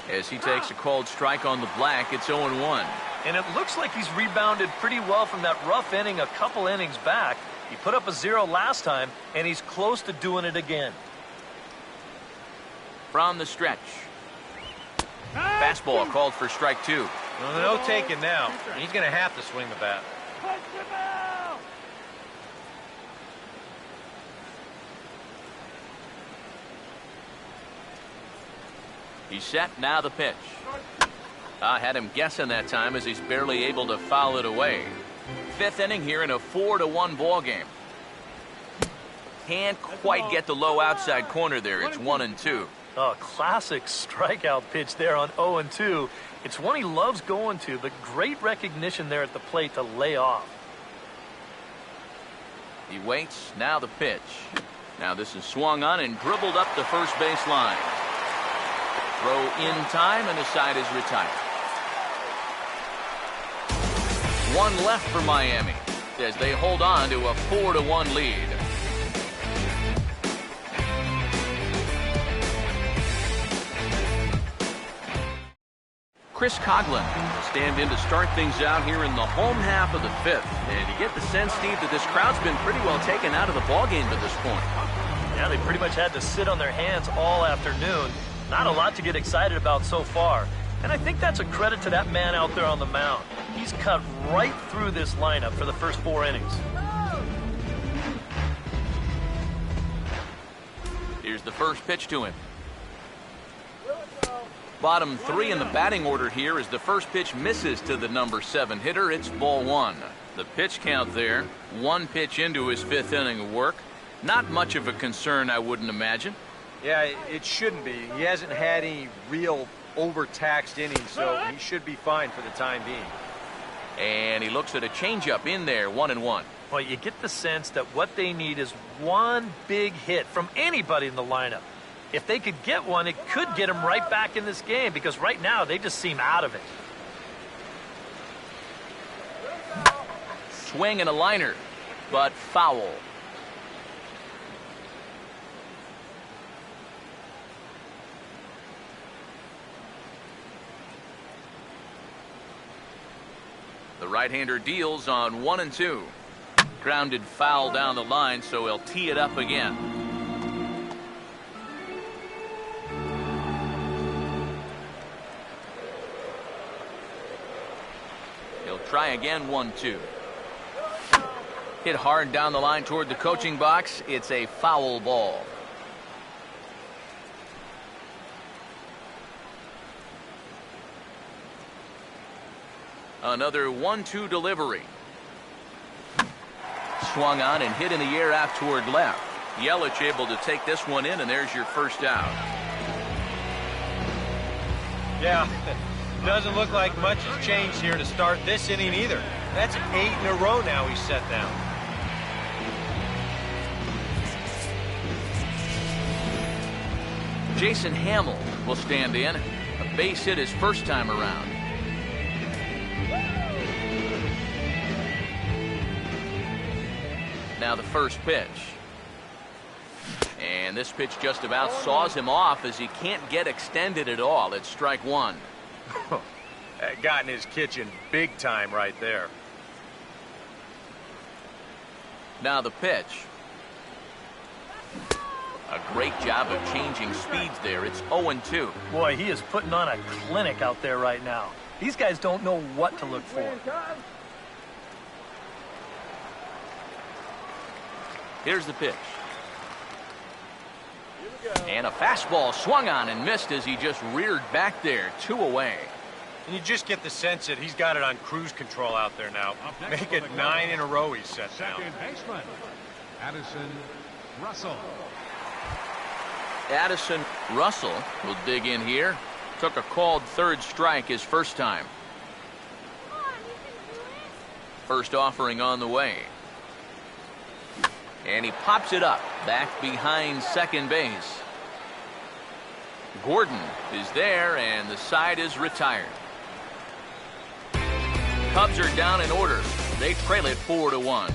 as he takes a called strike on the black. It's 0-1. And it looks like he's rebounded pretty well from that rough inning a couple innings back. He put up a 0 last time, and he's close to doing it again. From the stretch. Fastball called for strike 2. Well, no taking now. He's going to have to swing the bat. He's set, now the pitch. I had him guessing that time as he's barely able to foul it away. 5th inning here in a 4-1 ball game. Can't quite get the low outside corner there. It's 1-2. Oh, classic strikeout pitch there on 0-2. It's one he loves going to, but great recognition there at the plate to lay off. He waits, now the pitch. Now this is swung on and dribbled up the first base line. Throw in time, and the side is retired. 1 left for Miami as they hold on to a 4-1 lead. Chris Coughlin will stand in to start things out here in the home half of the 5th. And you get the sense, Steve, that this crowd's been pretty well taken out of the ballgame to this point. Yeah, they pretty much had to sit on their hands all afternoon. Not a lot to get excited about so far. And I think that's a credit to that man out there on the mound. He's cut right through this lineup for the first 4 innings. Here's the first pitch to him. Bottom 3 in the batting order here as the first pitch misses to the number 7 hitter. It's ball 1. The pitch count there, 1 pitch into his 5th inning of work. Not much of a concern, I wouldn't imagine. Yeah, it shouldn't be. He hasn't had any real overtaxed innings, so he should be fine for the time being. And he looks at a changeup in there, 1-1. Well, you get the sense that what they need is one big hit from anybody in the lineup. If they could get one, it could get them right back in this game, because right now they just seem out of it. Swing and a liner, but foul. The right-hander deals on 1-2. Grounded foul down the line, so he'll tee it up again. He'll try again, 1-2. Hit hard down the line toward the coaching box. It's a foul ball. Another 1-2 delivery. Swung on and hit in the air out toward left. Yelich able to take this one in, and there's your first out. Yeah, doesn't look like much has changed here to start this inning either. That's 8 in a row now he's set down. Jason Hamill will stand in. A base hit his first time around. Now the first pitch. And this pitch just about saws him off as he can't get extended at all. It's strike 1. That got in his kitchen big time right there. Now the pitch. A great job of changing speeds there. It's 0-2. Boy, he is putting on a clinic out there right now. These guys don't know what to look for. Here's the pitch. And a fastball swung on and missed as he just reared back there. 2 away. And you just get the sense that he's got it on cruise control out there now. Make it 9 in a row he's set down. Second baseman, Addison Russell. Addison Russell will dig in here. Took a called third strike his first time. First offering on the way. And he pops it up back behind second base. Gordon is there, and the side is retired. Cubs are down in order. They trail it 4-1.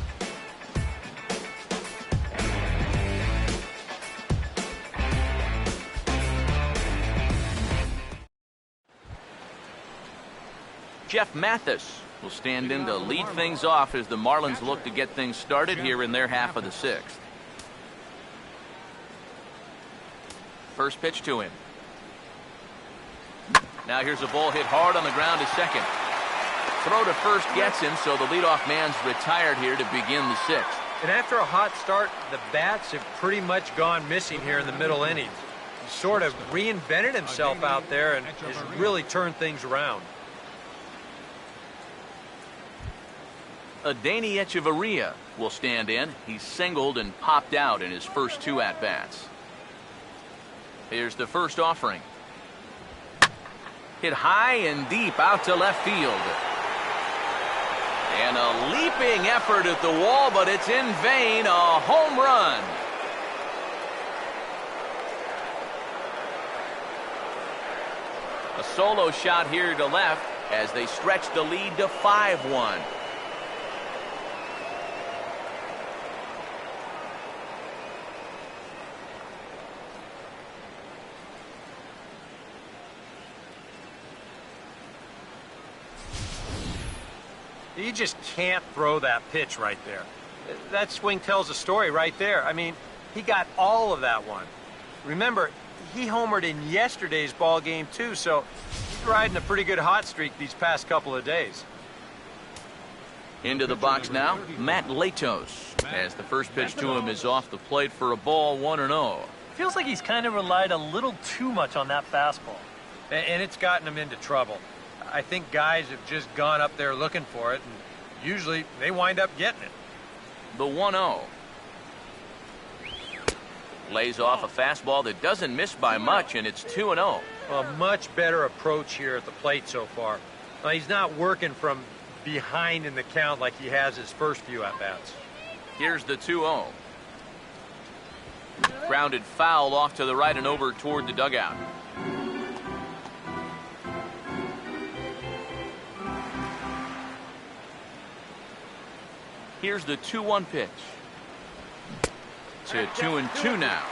Jeff Mathis will stand in to lead things off as the Marlins look to get things started here in their half of the sixth. First pitch to him. Now here's a ball hit hard on the ground to second. Throw to first gets him, so the leadoff man's retired here to begin the sixth. And after a hot start, the bats have pretty much gone missing here in the middle innings. He sort of reinvented himself out there and has really turned things around. Adeiny Echeverria will stand in. He's singled and popped out in his first 2 at-bats. Here's the first offering. Hit high and deep out to left field. And a leaping effort at the wall, but it's in vain. A home run. A solo shot here to left as they stretch the lead to 5-1. You just can't throw that pitch right there. That swing tells a story right there. I mean, he got all of that one. Remember, he homered in yesterday's ball game too, so he's riding a pretty good hot streak these past couple of days. Into the box now, Matt Latos, as the first pitch to him is off the plate for a ball, 1-0. Feels like he's kind of relied a little too much on that fastball. And it's gotten him into trouble. I think guys have just gone up there looking for it, and usually they wind up getting it. The 1-0. Lays off a fastball that doesn't miss by much, and it's 2-0. A much better approach here at the plate so far. Now, he's not working from behind in the count like he has his first few at-bats. Here's the 2-0. Grounded foul off to the right and over toward the dugout. Here's the 2-1 pitch. To 2-2 now.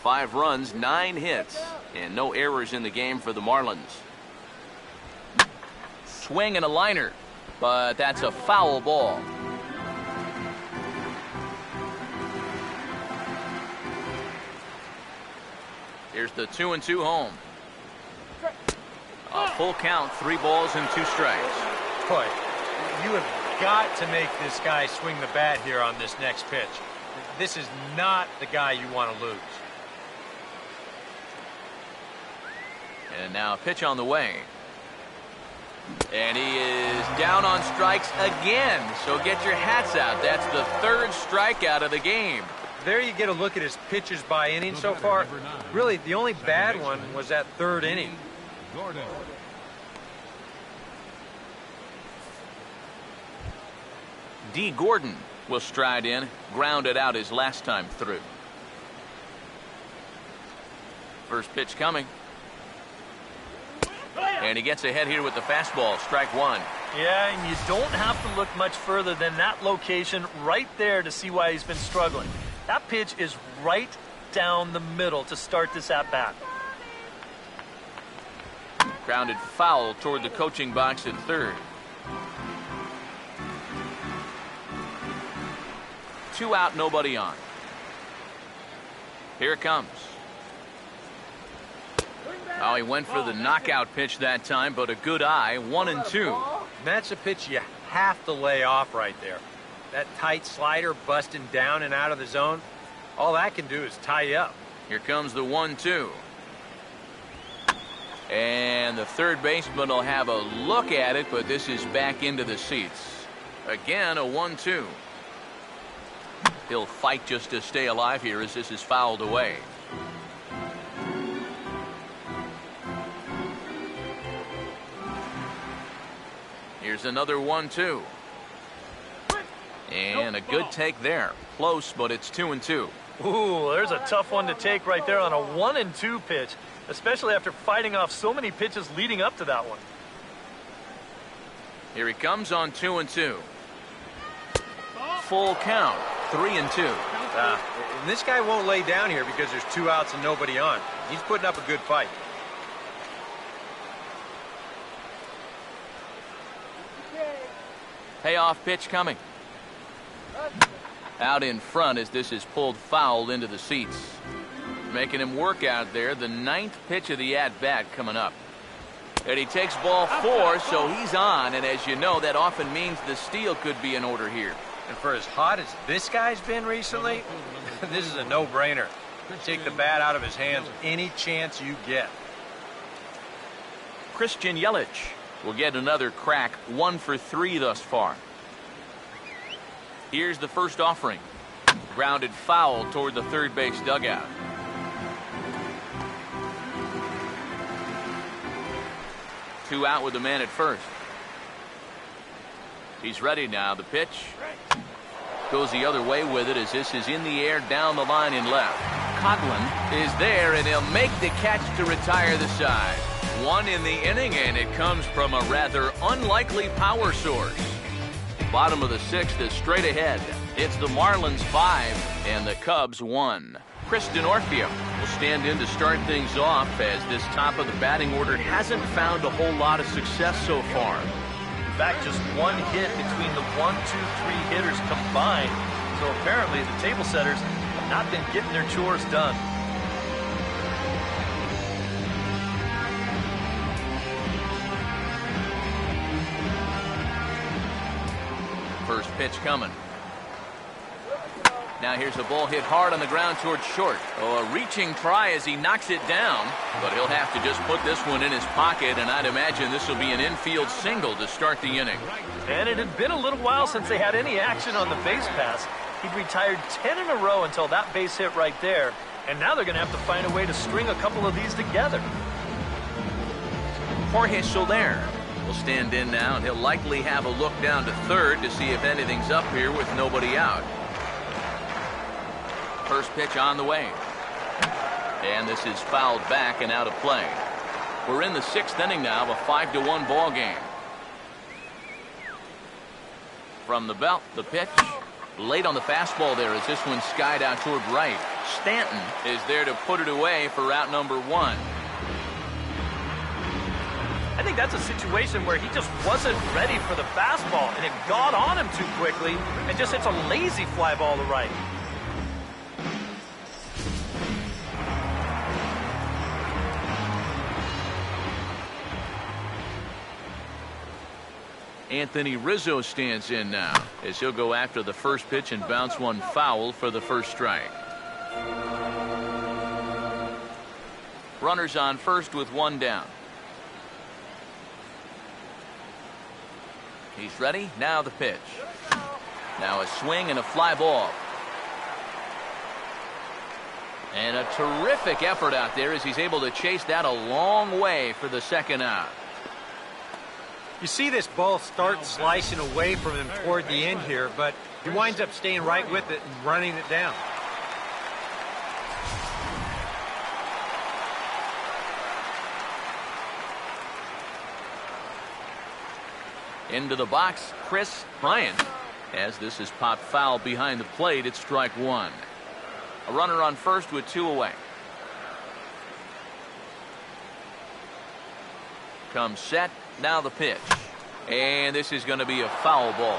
Five runs, 9 hits, and no errors in the game for the Marlins. Swing and a liner, but that's a foul ball. Here's the 2-2 home. A full count, 3 balls and 2 strikes. Boy, you have got to make this guy swing the bat here on this next pitch. This is not the guy you want to lose. And now a pitch on the way. And he is down on strikes again. So get your hats out. That's the 3rd strikeout of the game. There you get a look at his pitches by inning so far. Really, the only bad one was that 3rd inning. D. Gordon will stride in, grounded out his last time through. First pitch coming. And he gets ahead here with the fastball, strike 1. Yeah, and you don't have to look much further than that location right there to see why he's been struggling. That pitch is right down the middle to start this at-bat. Grounded foul toward the coaching box at 3rd. 2 out, nobody on. Here it comes. Oh, he went for the knockout pitch that time, but a good eye, 1-2. That's a pitch you have to lay off right there. That tight slider busting down and out of the zone, all that can do is tie you up. Here comes the 1-2. And the third baseman will have a look at it, but this is back into the seats. Again, a 1-2. He'll fight just to stay alive here as this is fouled away. Here's another 1-2. And a good take there. Close, but it's 2-2. Ooh, there's a tough one to take right there on a 1-2 pitch, especially after fighting off so many pitches leading up to that one. Here he comes on 2-2. Full count, 3-2. And this guy won't lay down here because there's 2 outs and nobody on. He's putting up a good fight. Payoff pitch coming. Out in front as this is pulled foul into the seats. Making him work out there. The 9th pitch of the at-bat coming up. And he takes ball 4, so he's on. And as you know, that often means the steal could be in order here. And for as hot as this guy's been recently, this is a no-brainer. Take the bat out of his hands any chance you get. Christian Yelich will get another crack, 1 for 3 thus far. Here's the first offering. Grounded foul toward the third base dugout. Two out with the man at first. He's ready now. The pitch goes the other way with it as this is in the air down the line in left. Coughlin is there and he'll make the catch to retire the side. 1 in the inning, and it comes from a rather unlikely power source. Bottom of the 6th is straight ahead. It's the Marlins 5 and the Cubs 1. Chris D'Onofrio will stand in to start things off as this top of the batting order hasn't found a whole lot of success so far. In fact, just 1 hit between the 1, 2, 3 hitters combined. So apparently the table setters have not been getting their chores done. First pitch coming. Now here's a ball hit hard on the ground towards short. Oh, a reaching try as he knocks it down, but he'll have to just put this one in his pocket, and I'd imagine this will be an infield single to start the inning. And it had been a little while since they had any action on the base pass. He'd retired 10 in a row until that base hit right there, and now they're going to have to find a way to string a couple of these together. Jorge Soler will stand in now, and he'll likely have a look down to third to see if anything's up here with nobody out. First pitch on the way. And this is fouled back and out of play. We're in the 6th inning now of a 5-1 ball game. From the belt, the pitch. Late on the fastball there as this one skied out toward right. Stanton is there to put it away for route number 1. I think that's a situation where he just wasn't ready for the fastball, and it got on him too quickly and just hits a lazy fly ball to right. Anthony Rizzo stands in now as he'll go after the first pitch and bounce one foul for the first strike. Runners on first with 1 down. He's ready. Now the pitch. Now a swing and a fly ball. And a terrific effort out there as he's able to chase that a long way for the second out. You see this ball start slicing away from him toward the end here, but he winds up staying right with it and running it down. Into the box, Chris Bryant. As this is popped foul behind the plate, it's strike 1. A runner on first with 2 away. Comes set. Now the pitch. And this is going to be a foul ball.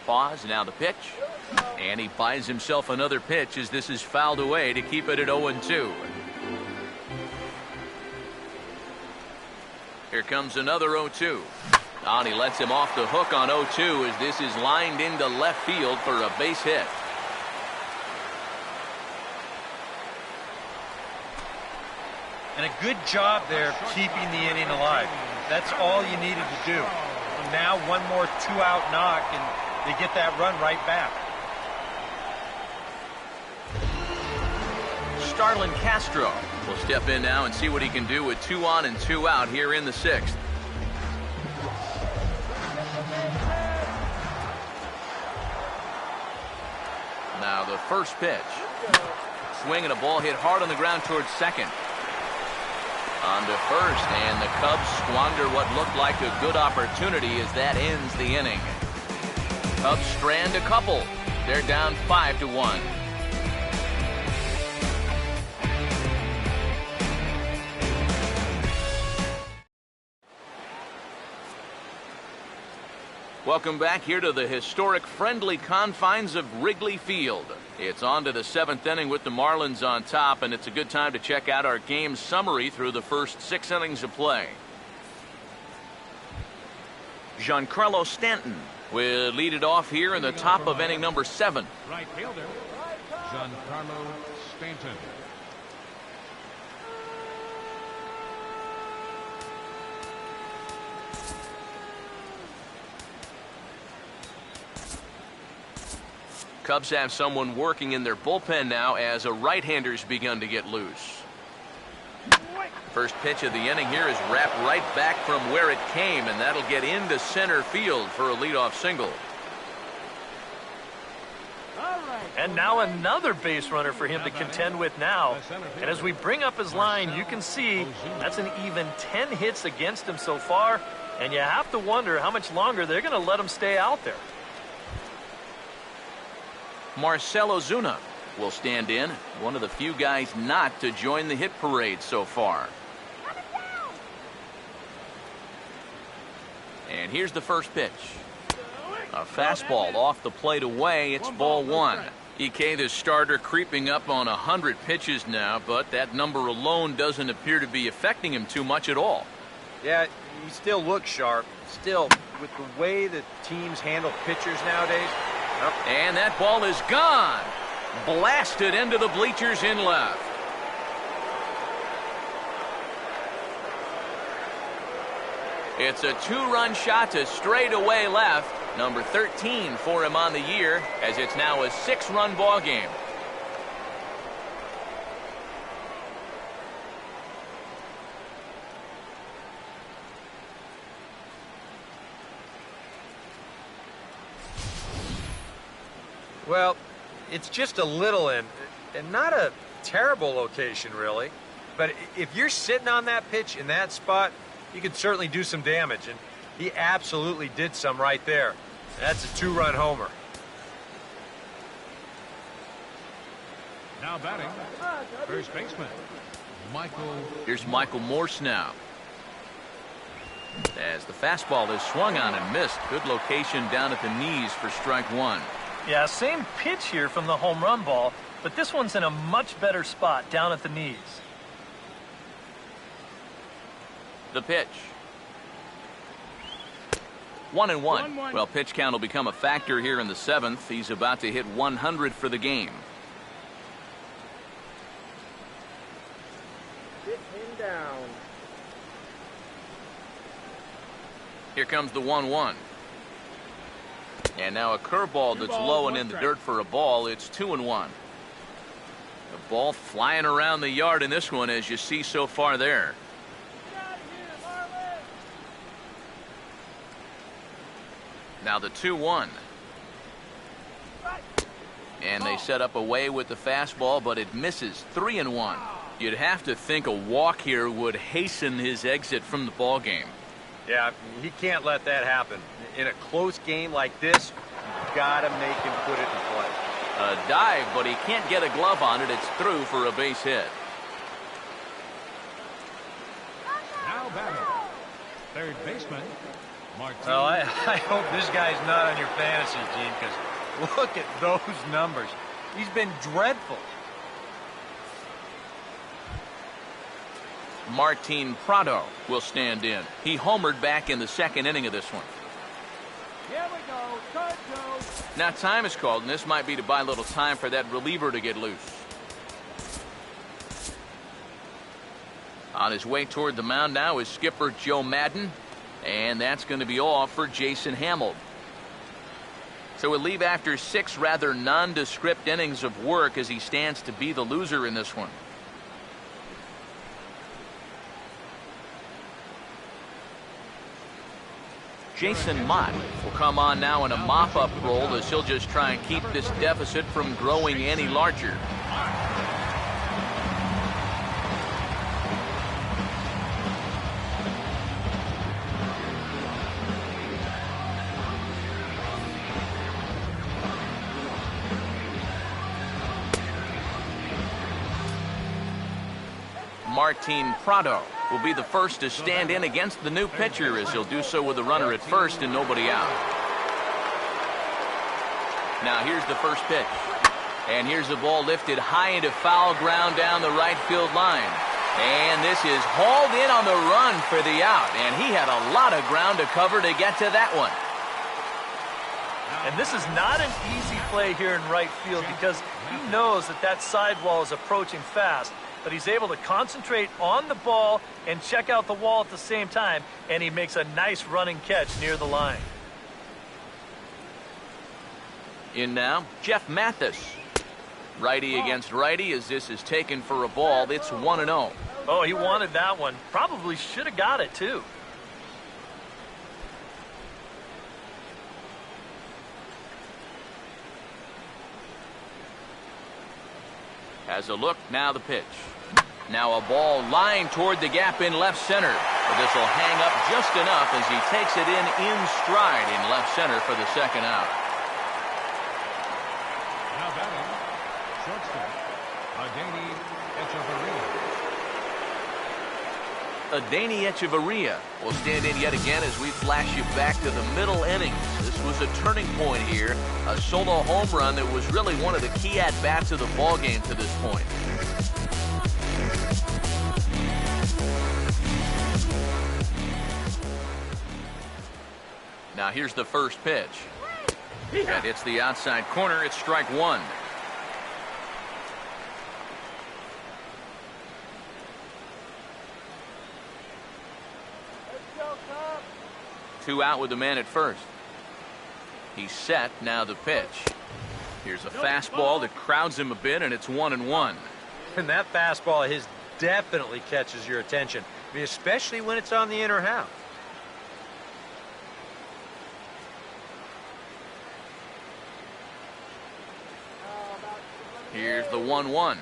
Pause. Now the pitch. And he buys himself another pitch as this is fouled away to keep it at 0-2. Here comes another 0-2. And he lets him off the hook on 0-2 as this is lined into left field for a base hit. And a good job there keeping the inning alive. That's all you needed to do. And now one more 2-out knock and they get that run right back. Starlin Castro will step in now and see what he can do with 2 on and 2 out here in the 6th. Now the first pitch. Swing and a ball hit hard on the ground towards second. On to first, and the Cubs squander what looked like a good opportunity as that ends the inning. Cubs strand a couple. They're down 5-1. Welcome back here to the historic friendly confines of Wrigley Field. It's on to the 7th inning with the Marlins on top, and it's a good time to check out our game summary through the first 6 innings of play. Giancarlo Stanton will lead it off here in the top of inning number 7. Right fielder, Giancarlo Stanton. Cubs have someone working in their bullpen now as a right-hander's begun to get loose. First pitch of the inning here is wrapped right back from where it came, and that'll get into center field for a leadoff single. And now another base runner for him to contend with now. And as we bring up his line, you can see that's an even 10 hits against him so far, and you have to wonder how much longer they're going to let him stay out there. Marcell Ozuna will stand in, one of the few guys not to join the hit parade so far. And here's the first pitch. A fastball off the plate away. It's ball 1. EK, the starter, creeping up on 100 pitches now, but that number alone doesn't appear to be affecting him too much at all. Yeah, he still looks sharp. Still, with the way that teams handle pitchers nowadays. And that ball is gone. Blasted into the bleachers in left. It's a 2-run shot to straightaway left. Number 13 for him on the year, as it's now a 6-run ball game. Well, it's just a little and not a terrible location, really. But if you're sitting on that pitch in that spot, you can certainly do some damage. And he absolutely did some right there. That's a 2-run homer. Now batting, first baseman, Michael. Here's Michael Morse now. As the fastball is swung on and missed. Good location down at the knees for strike 1. Yeah, same pitch here from the home run ball, but this one's in a much better spot down at the knees. The pitch. 1-1. Well, pitch count will become a factor here in the 7th. He's about to hit 100 for the game. Get him down. Here comes the 1-1. And now a curveball that's low and in the dirt for a ball. It's 2-1. The ball flying around the yard in this one, as you see so far there. Now the 2-1. And they set up away with the fastball, but it misses. 3-1. You'd have to think a walk here would hasten his exit from the ball game. Yeah, he can't let that happen. In a close game like this, you've got to make him put it in play. A dive, but he can't get a glove on it. It's through for a base hit. Now batting, third baseman, Martin. Well, I hope this guy's not on your fantasy team, because look at those numbers. He's been dreadful. Martin Prado will stand in. He homered back in the 2nd inning of this one. Here we go. Turn two. Now time is called, and this might be to buy a little time for that reliever to get loose. On his way toward the mound now is skipper Joe Madden, and that's going to be all for Jason Hamill. So we'll leave after 6 rather nondescript innings of work as he stands to be the loser in this one. Jason Mott will come on now in a mop-up role as he'll just try and keep this deficit from growing any larger. Martin Prado will be the first to stand in against the new pitcher, as he'll do so with a runner at first and nobody out. Now here's the first pitch. And here's the ball lifted high into foul ground down the right field line. And this is hauled in on the run for the out. And he had a lot of ground to cover to get to that one. And this is not an easy play here in right field because he knows that that sidewall is approaching fast. But he's able to concentrate on the ball and check out the wall at the same time. And he makes a nice running catch near the line. In now, Jeff Mathis. Righty against righty as this is taken for a ball. It's 1-0. Oh, he wanted that one. Probably should have got it, too. Has a look, now the pitch. Now a ball lined toward the gap in left center. But this will hang up just enough as he takes it in stride in left center for the second out. Now batting, shortstop, Adeiny Echeverria will stand in yet again as we flash you back to the middle innings. This was a turning point here, a solo home run that was really one of the key at-bats of the ballgame to this point. Now here's the first pitch. That hits the outside corner. It's strike one. Two out with the man at first. He's set. Now the pitch. Here's a fastball that crowds him a bit, and it's 1-1. And that fastball his definitely catches your attention, I mean, especially when it's on the inner half. Here's the 1-1.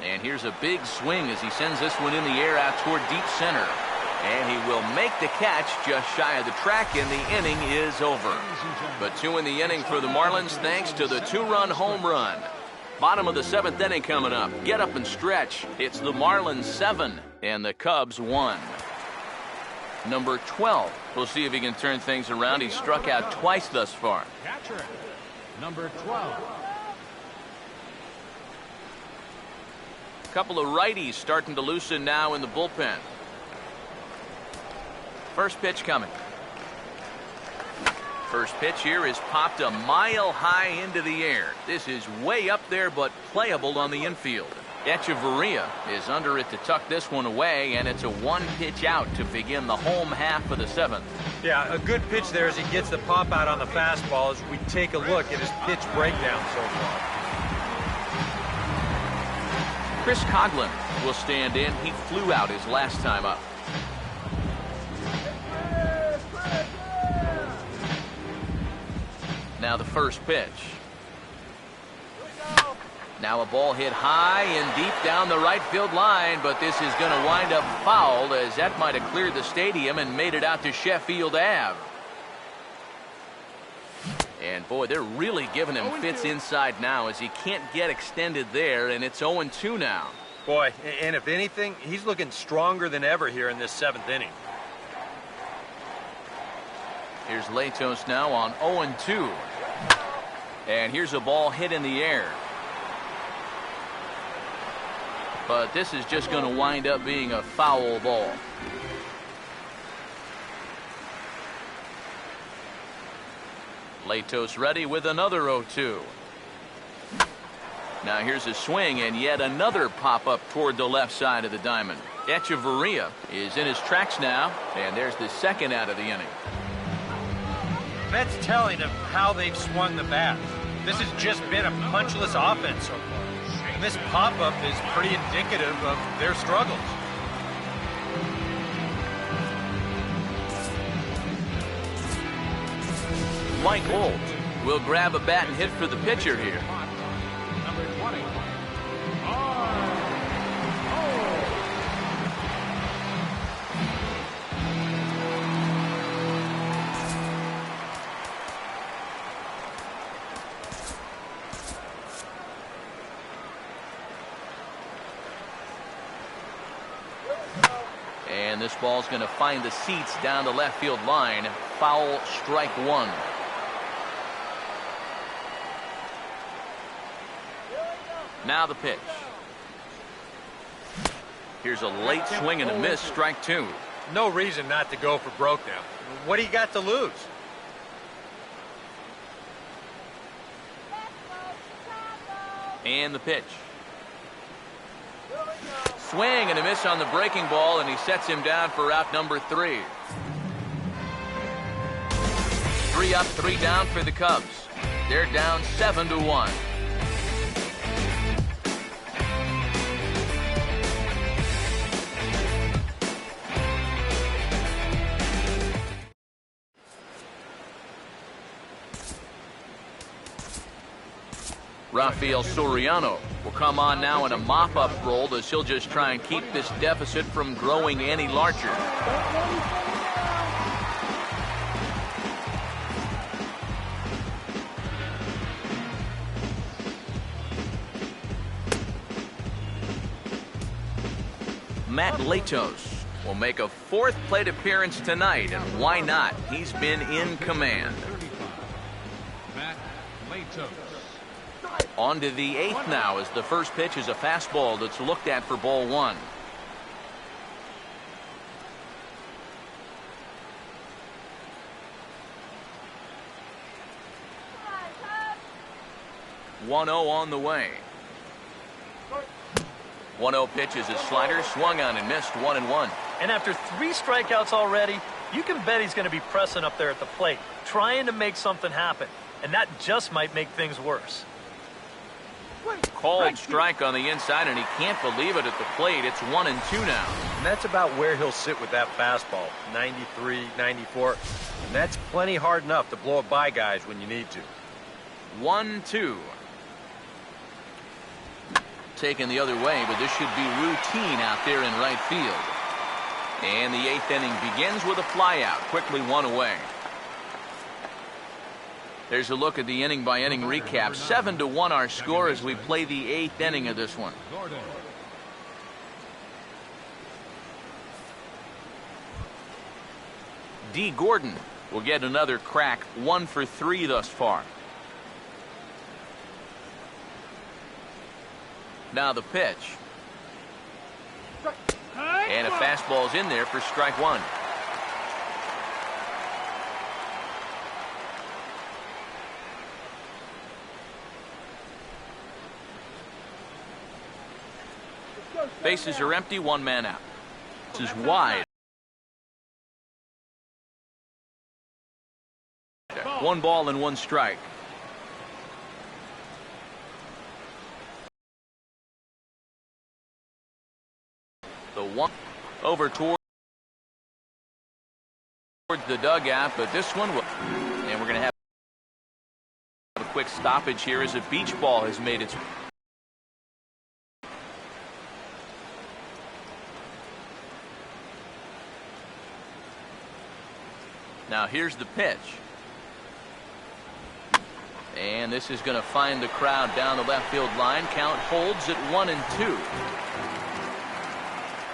And here's a big swing as he sends this one in the air out toward deep center. And he will make the catch just shy of the track, and the inning is over. But two in the inning for the Marlins thanks to the two-run home run. Bottom of the seventh inning coming up. Get up and stretch. It's the Marlins 7 and the Cubs 1. Number 12. We'll see if he can turn things around. He's struck out twice thus far. catcher, number 12. A couple of righties starting to loosen now in the bullpen. First pitch coming. First pitch here is popped a mile high into the air. This is way up there, but playable on the infield. Echeverria is under it to tuck this one away, and it's a one-pitch out to begin the home half of the seventh. Yeah, a good pitch there as he gets the pop out on the fastball as we take a look at his pitch breakdown so far. Chris Coughlin will stand in. He flew out his last time up. Now the first pitch. Now a ball hit high and deep down the right field line, but this is going to wind up fouled as that might have cleared the stadium and made it out to Sheffield Ave. And boy, they're really giving him fits inside now as he can't get extended there, and it's 0-2 now. Boy, and if anything, he's looking stronger than ever here in this seventh inning. Here's Latos now on 0-2. And here's a ball hit in the air. But this is just going to wind up being a foul ball. Latos ready with another 0-2. Now here's a swing and yet another pop-up toward the left side of the diamond. Echeverria is in his tracks now, and there's the second out of the inning. That's telling of how they've swung the bat. This has just been a punchless offense so far. And this pop-up is pretty indicative of their struggles. Mike Holt will grab a bat and hit for the pitcher here. Number 20. And this ball's going to find the seats down the left field line. Foul, strike one. Now the pitch. Here's a late swing and a miss, strike two. No reason not to go for broke now. What do you got to lose? And the pitch. Swing and a miss on the breaking ball, and he sets him down for out number 3. 3 up, 3 down for the Cubs. They're down 7-1. Rafael Soriano will come on now in a mop-up role as he'll just try and keep this deficit from growing any larger. Matt Latos will make a 4th plate appearance tonight, and why not? He's been in command. Matt Latos. On to the 8th now, as the first pitch is a fastball that's looked at for ball 1. One 1-0 on the way. 1-0 pitch is a slider, swung on and missed, 1-1. And after 3 strikeouts already, you can bet he's going to be pressing up there at the plate, trying to make something happen. And that just might make things worse. Called strike on the inside, and he can't believe it at the plate. It's 1-2 now. And that's about where he'll sit with that fastball, 93, 94. And that's plenty hard enough to blow it by guys when you need to. 1-2. Taken the other way, but this should be routine out there in right field. And the 8th inning begins with a flyout, quickly 1 away. There's a look at the inning-by-inning recap. 7-1 our score as we play the 8th inning of this one. D. Gordon will get another crack, 1 for 3 thus far. Now the pitch. And a fastball's in there for strike 1. Bases are empty, 1 man out. This is wide. 1 ball and 1 strike. The 1 over towards the dugout, but this one will. And we're going to have a quick stoppage here as a beach ball has made its. Now here's the pitch. And this is going to find the crowd down the left field line. Count holds at 1-2.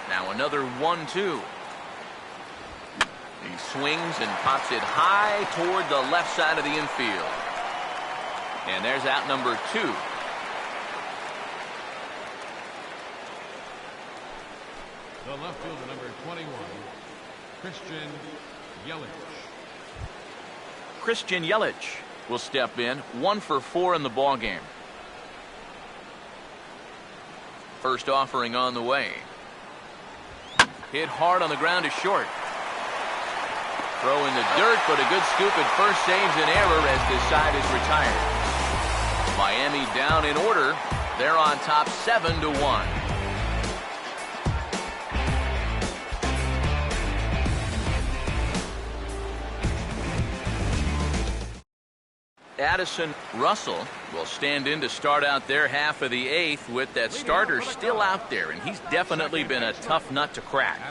Now another 1-2. He swings and pops it high toward the left side of the infield. And there's out number 2. The left fielder, number 21, Christian Yelich. Christian Yelich will step in, 1 for 4 in the ball game. First offering on the way. Hit hard on the ground to short. Throw in the dirt, but a good scoop at first saves an error as this side is retired. Miami down in order. They're on top 7-1. Addison Russell will stand in to start out their half of the 8th with that starter still out there, and he's definitely been a tough nut to crack.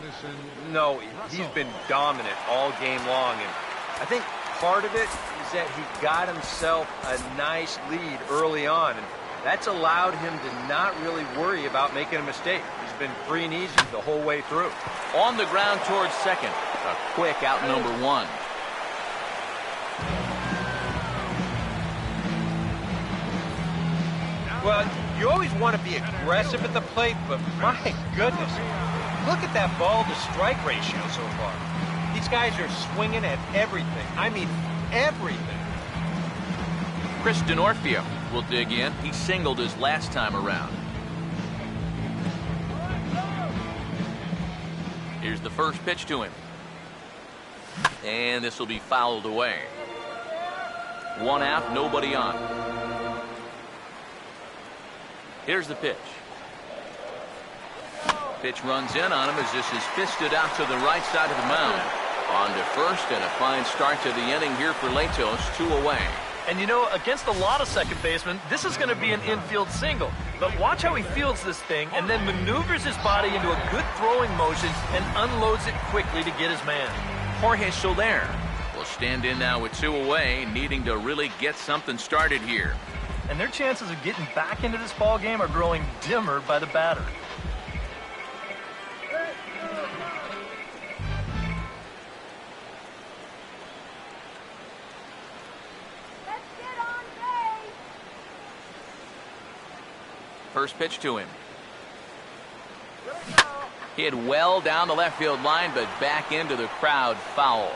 No, he's been dominant all game long, and I think part of it is that he got himself a nice lead early on, and that's allowed him to not really worry about making a mistake. He's been free and easy the whole way through. On the ground towards second. A quick out number one. Well, you always want to be aggressive at the plate, but my goodness, look at that ball to strike ratio so far. These guys are swinging at everything. I mean, everything. Chris DeNorfio will dig in. He singled his last time around. Here's the first pitch to him. And this will be fouled away. 1 out, nobody on. Here's the pitch. Pitch runs in on him as this is fisted out to the right side of the mound. On to first, and a fine start to the inning here for Latos, 2 away. And you know, against a lot of second basemen, this is going to be an infield single. But watch how he fields this thing and then maneuvers his body into a good throwing motion and unloads it quickly to get his man. Jorge Soler will stand in now with 2 away, needing to really get something started here. And their chances of getting back into this ball game are growing dimmer by the batter. First pitch to him. Hit well down the left field line, but back into the crowd, foul.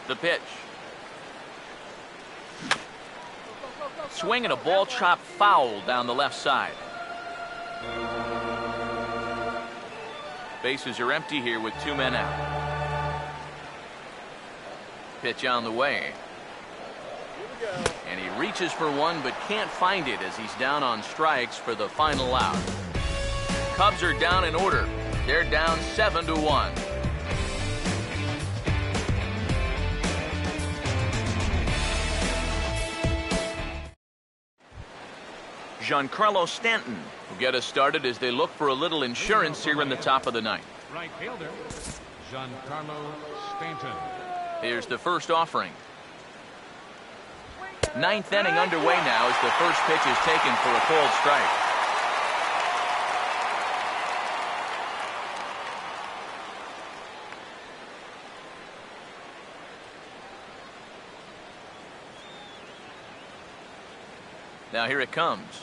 The pitch. Swinging a ball chopped foul down the left side. Bases are empty here with 2 men out. Pitch on the way. And he reaches for one but can't find it as he's down on strikes for the final out. Cubs are down in order. They're down 7-1. Giancarlo Stanton will get us started as they look for a little insurance here in the top of the ninth. Right fielder, Giancarlo Stanton. Here's the first offering. 9th inning underway now as the first pitch is taken for a cold strike. Now here it comes.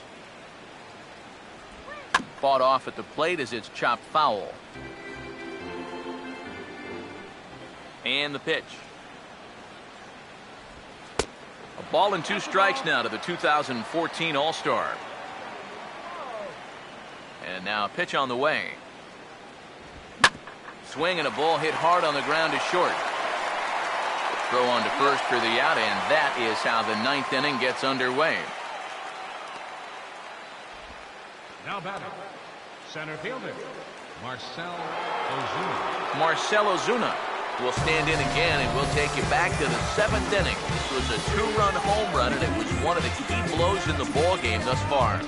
Fought off at the plate as it's chopped foul. And the pitch. A ball and 2 strikes now to the 2014 All-Star. And now a pitch on the way. Swing and a ball hit hard on the ground is short. Throw on to first for the out, and that is how the 9th inning gets underway. Now batting, center fielder, Marcell Ozuna. Marcell Ozuna will stand in again, and we'll take you back to the 7th inning. This was a 2-run home run, and it was one of the key blows in the ball game thus far.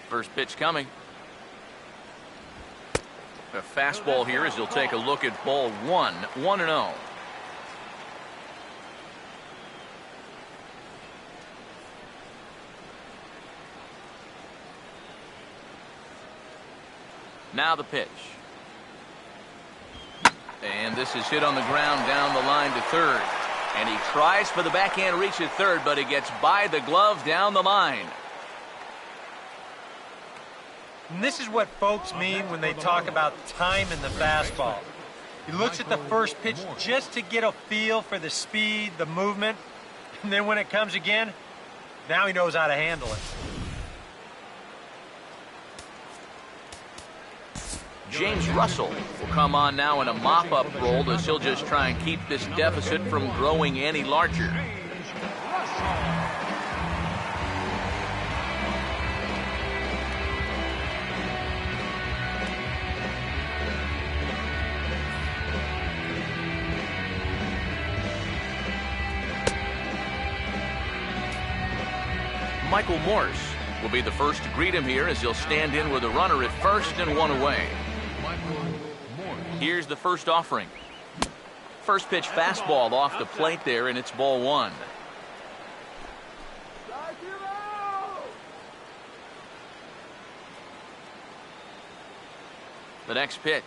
First pitch coming. A fastball here as he'll take a look at ball 1, 1-0. Now the pitch. And this is hit on the ground down the line to third. And he tries for the backhand reach at third, but it gets by the glove down the line. And this is what folks mean when they talk about time in the fastball. He looks at the first pitch just to get a feel for the speed, the movement, and then when it comes again, now he knows how to handle it. James Russell will come on now in a mop-up role as he'll just try and keep this deficit from growing any larger. Michael Morse will be the first to greet him here as he'll stand in with a runner at first and 1 away. Here's the first offering. First pitch fastball off the plate there, and it's ball one. The next pitch.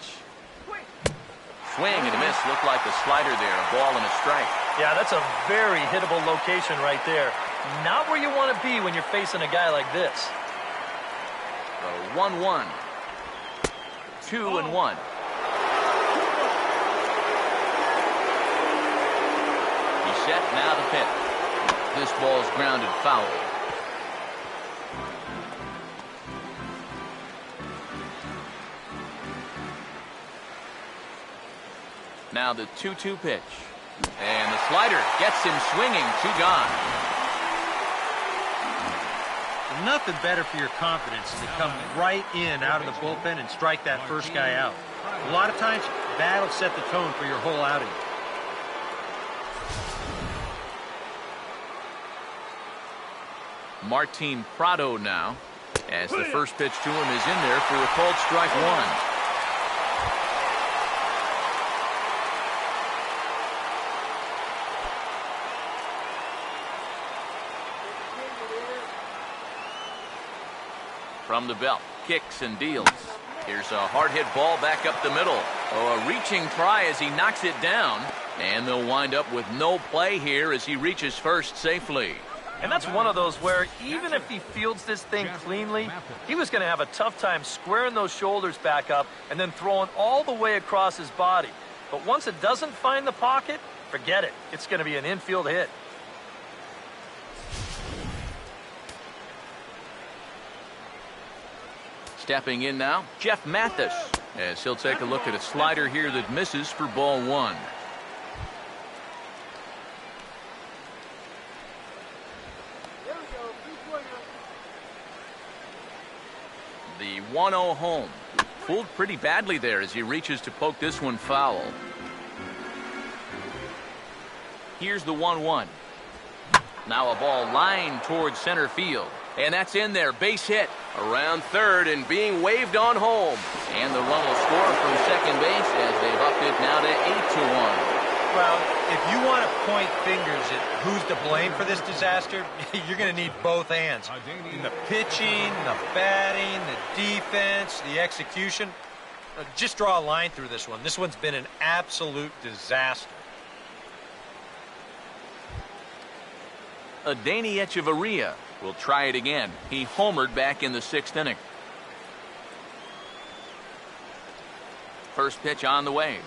Swing and a miss. Looked like a slider there. A ball and a strike. Yeah, that's a very hittable location right there. Not where you want to be when you're facing a guy like this. So 1-1. 2-1. He's set. Now the pitch. This ball's grounded foul. Now the 2-2 pitch. And the slider gets him swinging. 2 gone. Nothing better for your confidence than to come right in out of the bullpen and strike that first guy out. A lot of times, that'll set the tone for your whole outing. Martin Prado now, as the first pitch to him is in there for a called strike one. From the belt, kicks and deals. Here's a hard hit ball back up the middle. Oh, a reaching try as he knocks it down. And they'll wind up with no play here as he reaches first safely. And that's one of those where even if he fields this thing cleanly, he was going to have a tough time squaring those shoulders back up and then throwing all the way across his body. But once it doesn't find the pocket, forget it. It's going to be an infield hit. Stepping in now, Jeff Mathis, as he'll take a look at a slider here that misses for ball one. The 1-0 home. Fooled pretty badly there as he reaches to poke this one foul. Here's the 1-1. Now a ball lined towards center field. And that's in there. Base hit around third and being waved on home. And the run will score from second base as they've upped it now to 8-1. Well, if you want to point fingers at who's to blame for this disaster, you're going to need both hands. In the pitching, the batting, the defense, the execution. Just draw a line through this one. This one's been an absolute disaster. Adeiny Echeverria will try it again. He homered back in the 6th inning. First pitch on the way.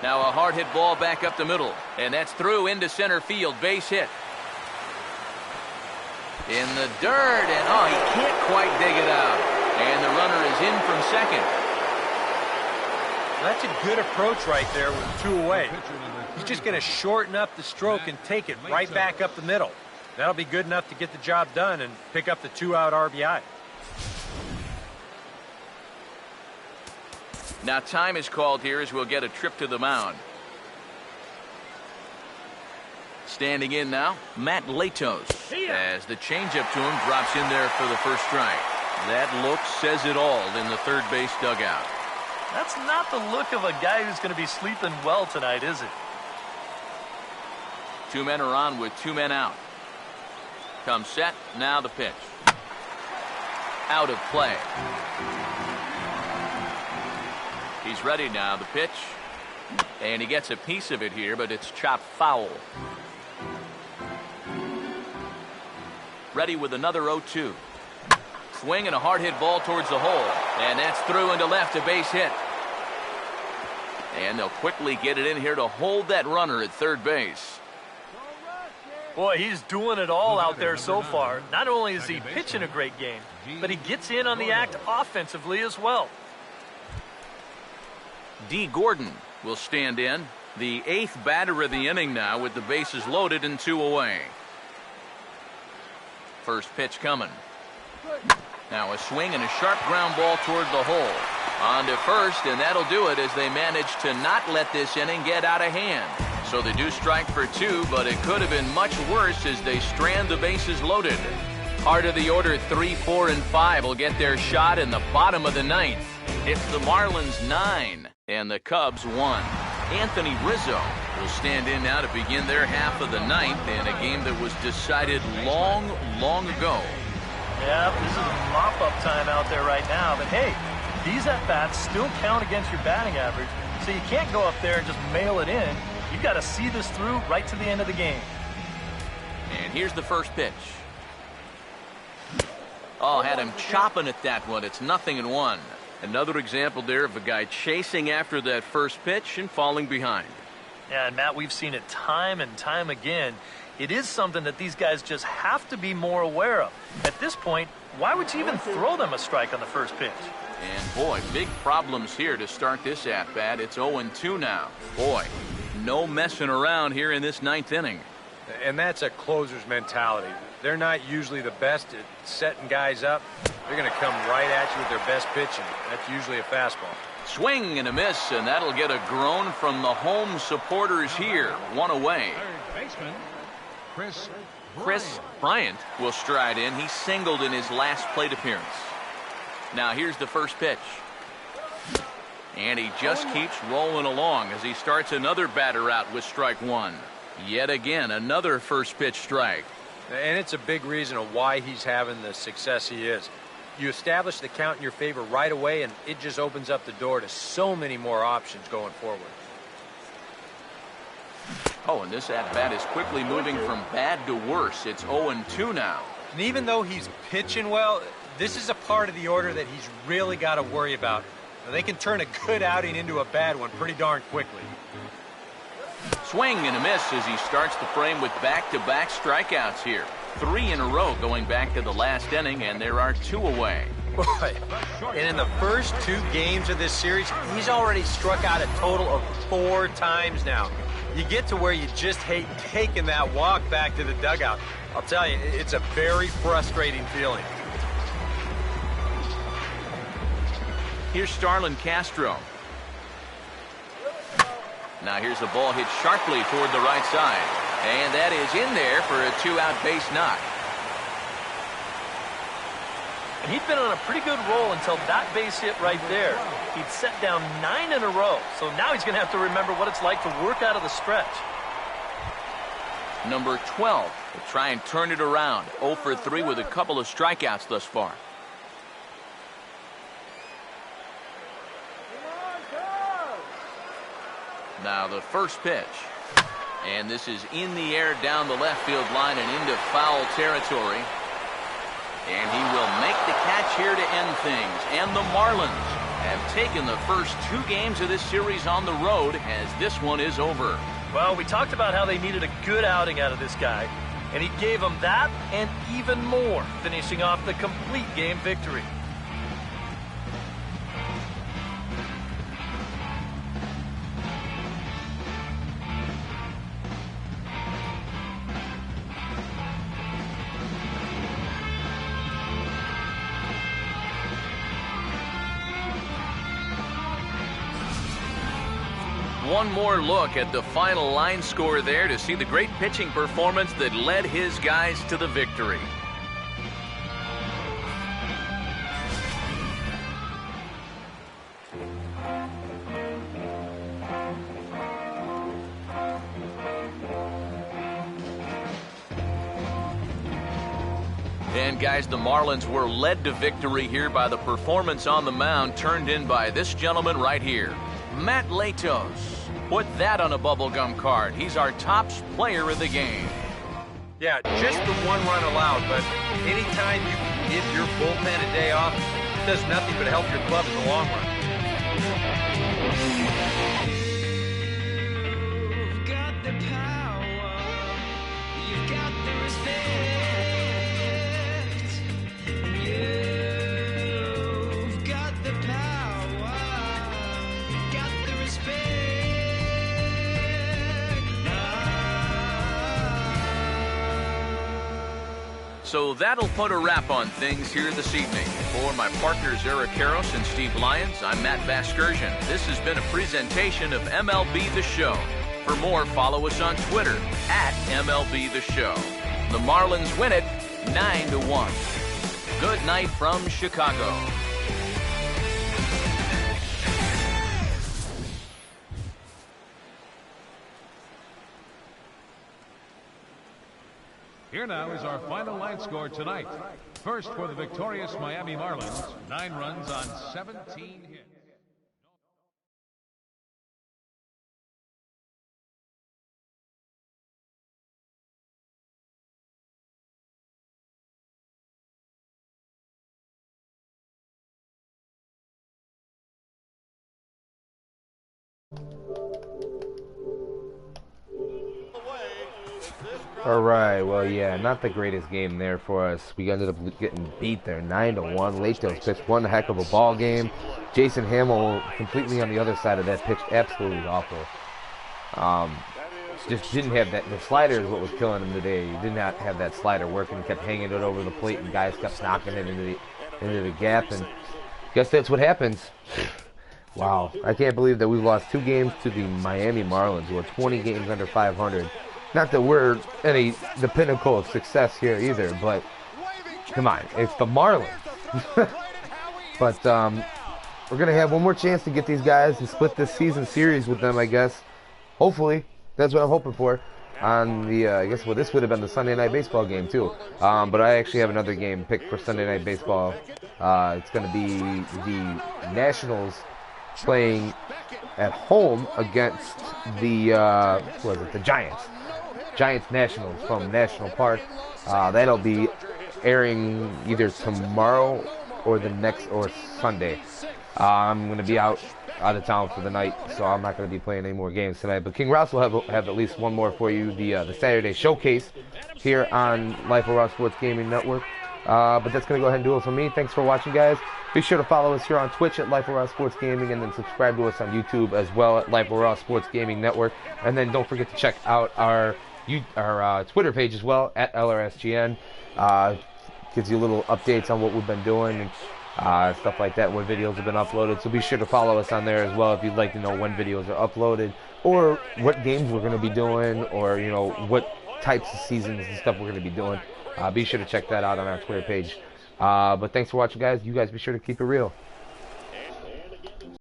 Now a hard hit ball back up the middle. And that's through into center field. Base hit. In the dirt. And oh, he can't quite dig it out. And the runner is in from second. That's a good approach right there with 2 away. He's just going to shorten up the stroke and take it right back up the middle. That'll be good enough to get the job done and pick up the 2-out RBI. Now time is called here as we'll get a trip to the mound. Standing in now, Matt Latos, as the changeup to him drops in there for the first strike. That look says it all in the third base dugout. That's not the look of a guy who's going to be sleeping well tonight, is it? 2 men are on with 2 men out. Comes set, now the pitch. Out of play. He's ready now, the pitch. And he gets a piece of it here, but it's chopped foul. Ready with another 0-2. Swing and a hard hit ball towards the hole. And that's through into left, a base hit. And they'll quickly get it in here to hold that runner at third base. Boy, he's doing it all out there so far. Not only is he pitching a great game, but he gets in on the act offensively as well. D. Gordon will stand in, the 8th batter of the inning now with the bases loaded and 2 away. First pitch coming. Now a swing and a sharp ground ball toward the hole. On to first, and that'll do it as they manage to not let this inning get out of hand. So they do strike for 2, but it could have been much worse as they strand the bases loaded. Heart of the order 3, 4, and 5 will get their shot in the bottom of the 9th. It's the Marlins 9 and the Cubs 1. Anthony Rizzo will stand in now to begin their half of the ninth in a game that was decided long ago. Yeah, this is mop-up time out there right now. But hey, these at-bats still count against your batting average, so you can't go up there and just mail it in. You've got to see this through right to the end of the game. And here's the first pitch. Oh, had him chopping at that one. It's 0-1. Another example there of a guy chasing after that first pitch and falling behind. Yeah, and Matt, we've seen it time and time again. It is something that these guys just have to be more aware of. At this point, why would you even throw them a strike on the first pitch? And boy, big problems here to start this at-bat. It's 0-2 now. Boy, no messing around here in this ninth inning. And that's a closer's mentality. They're not usually the best at setting guys up. They're going to come right at you with their best pitching. That's usually a fastball. Swing and a miss, and that'll get a groan from the home supporters here. One away. Third baseman, Chris Bryant will stride in. He singled in his last plate appearance. Now here's the first pitch. And he just keeps rolling along as he starts another batter out with strike one. Yet again, another first pitch strike. And it's a big reason of why he's having the success he is. You establish the count in your favor right away, and it just opens up the door to so many more options going forward. Oh, and this at-bat is quickly moving from bad to worse. It's 0-2 now. And even though he's pitching well, this is a part of the order that he's really got to worry about. Now, they can turn a good outing into a bad one pretty darn quickly. Swing and a miss as he starts the frame with back-to-back strikeouts here. 3 in a row going back to the last inning, and there are 2 away. Boy, and in the first 2 games of this series, he's already struck out a total of 4 times now. You get to where you just hate taking that walk back to the dugout. I'll tell you, it's a very frustrating feeling. Here's Starlin Castro. Now here's the ball hit sharply toward the right side. And that is in there for a 2-out base knock. And he'd been on a pretty good roll until that base hit right there. He'd set down 9 in a row. So now he's going to have to remember what it's like to work out of the stretch. Number 12 will try and turn it around. 0 for 3 with a couple of strikeouts thus far. Now the first pitch. And this is in the air down the left field line and into foul territory. And he will make the catch here to end things. And the Marlins have taken the first 2 games of this series on the road as this one is over. Well, we talked about how they needed a good outing out of this guy. And he gave them that and even more, finishing off the complete game victory. One more look at the final line score there to see the great pitching performance that led his guys to the victory. And guys, the Marlins were led to victory here by the performance on the mound turned in by this gentleman right here, Matt Latos. Put that on a bubblegum card. He's our top player of the game. Yeah, just the 1 run allowed, but anytime you can give your bullpen a day off, it does nothing but help your club in the long run. You've got the power, you've got the respect, you've got the power, you've got the respect. So that'll put a wrap on things here this evening. For my partners Eric Karros and Steve Lyons, I'm Matt Vasgersian. This has been a presentation of MLB The Show. For more, follow us on Twitter at MLB The Show. The Marlins win it 9-1. Good night from Chicago. Here now is our final line score tonight. First for the victorious Miami Marlins, 9 runs on 17 hits. All right, well, yeah, not the greatest game there for us. We ended up getting beat there, 9-1. Latos pitched one heck of a ball game. Jason Hamill completely on the other side of that pitch, absolutely awful. Just didn't have that. The slider is what was killing him today. He did not have that slider working. Kept hanging it over the plate, and guys kept knocking it into the gap. And guess that's what happens. Wow, I can't believe that we've lost 2 games to the Miami Marlins, who are 20 games under 500. Not that we're the pinnacle of success here either, but come on, it's the Marlins. But we're going to have one more chance to get these guys and split this season series with them, I guess. Hopefully, that's what I'm hoping for. On the, I guess, well, this would have been the Sunday Night Baseball game, too. But I actually have another game picked for Sunday Night Baseball. It's going to be the Nationals playing at home against the, the Giants. Giants Nationals from National Park. That'll be airing either tomorrow or Sunday. I'm going to be out of town for the night, so I'm not going to be playing any more games tonight. But King Rouse will have at least one more for you, the Saturday Showcase here on Life of Raw Sports Gaming Network. But that's going to go ahead and do it for me. Thanks for watching, guys. Be sure to follow us here on Twitch at Life of Raw Sports Gaming, and then subscribe to us on YouTube as well at Life of Raw Sports Gaming Network. And then don't forget to check out our Twitter page as well at LRSGN. Gives you little updates on what we've been doing and stuff like that, when videos have been uploaded. So be sure to follow us on there as well if you'd like to know when videos are uploaded, or what games we're going to be doing, or what types of seasons and stuff we're going to be doing. Be sure to check that out on our Twitter page. But thanks for watching, guys. You guys be sure to keep it real.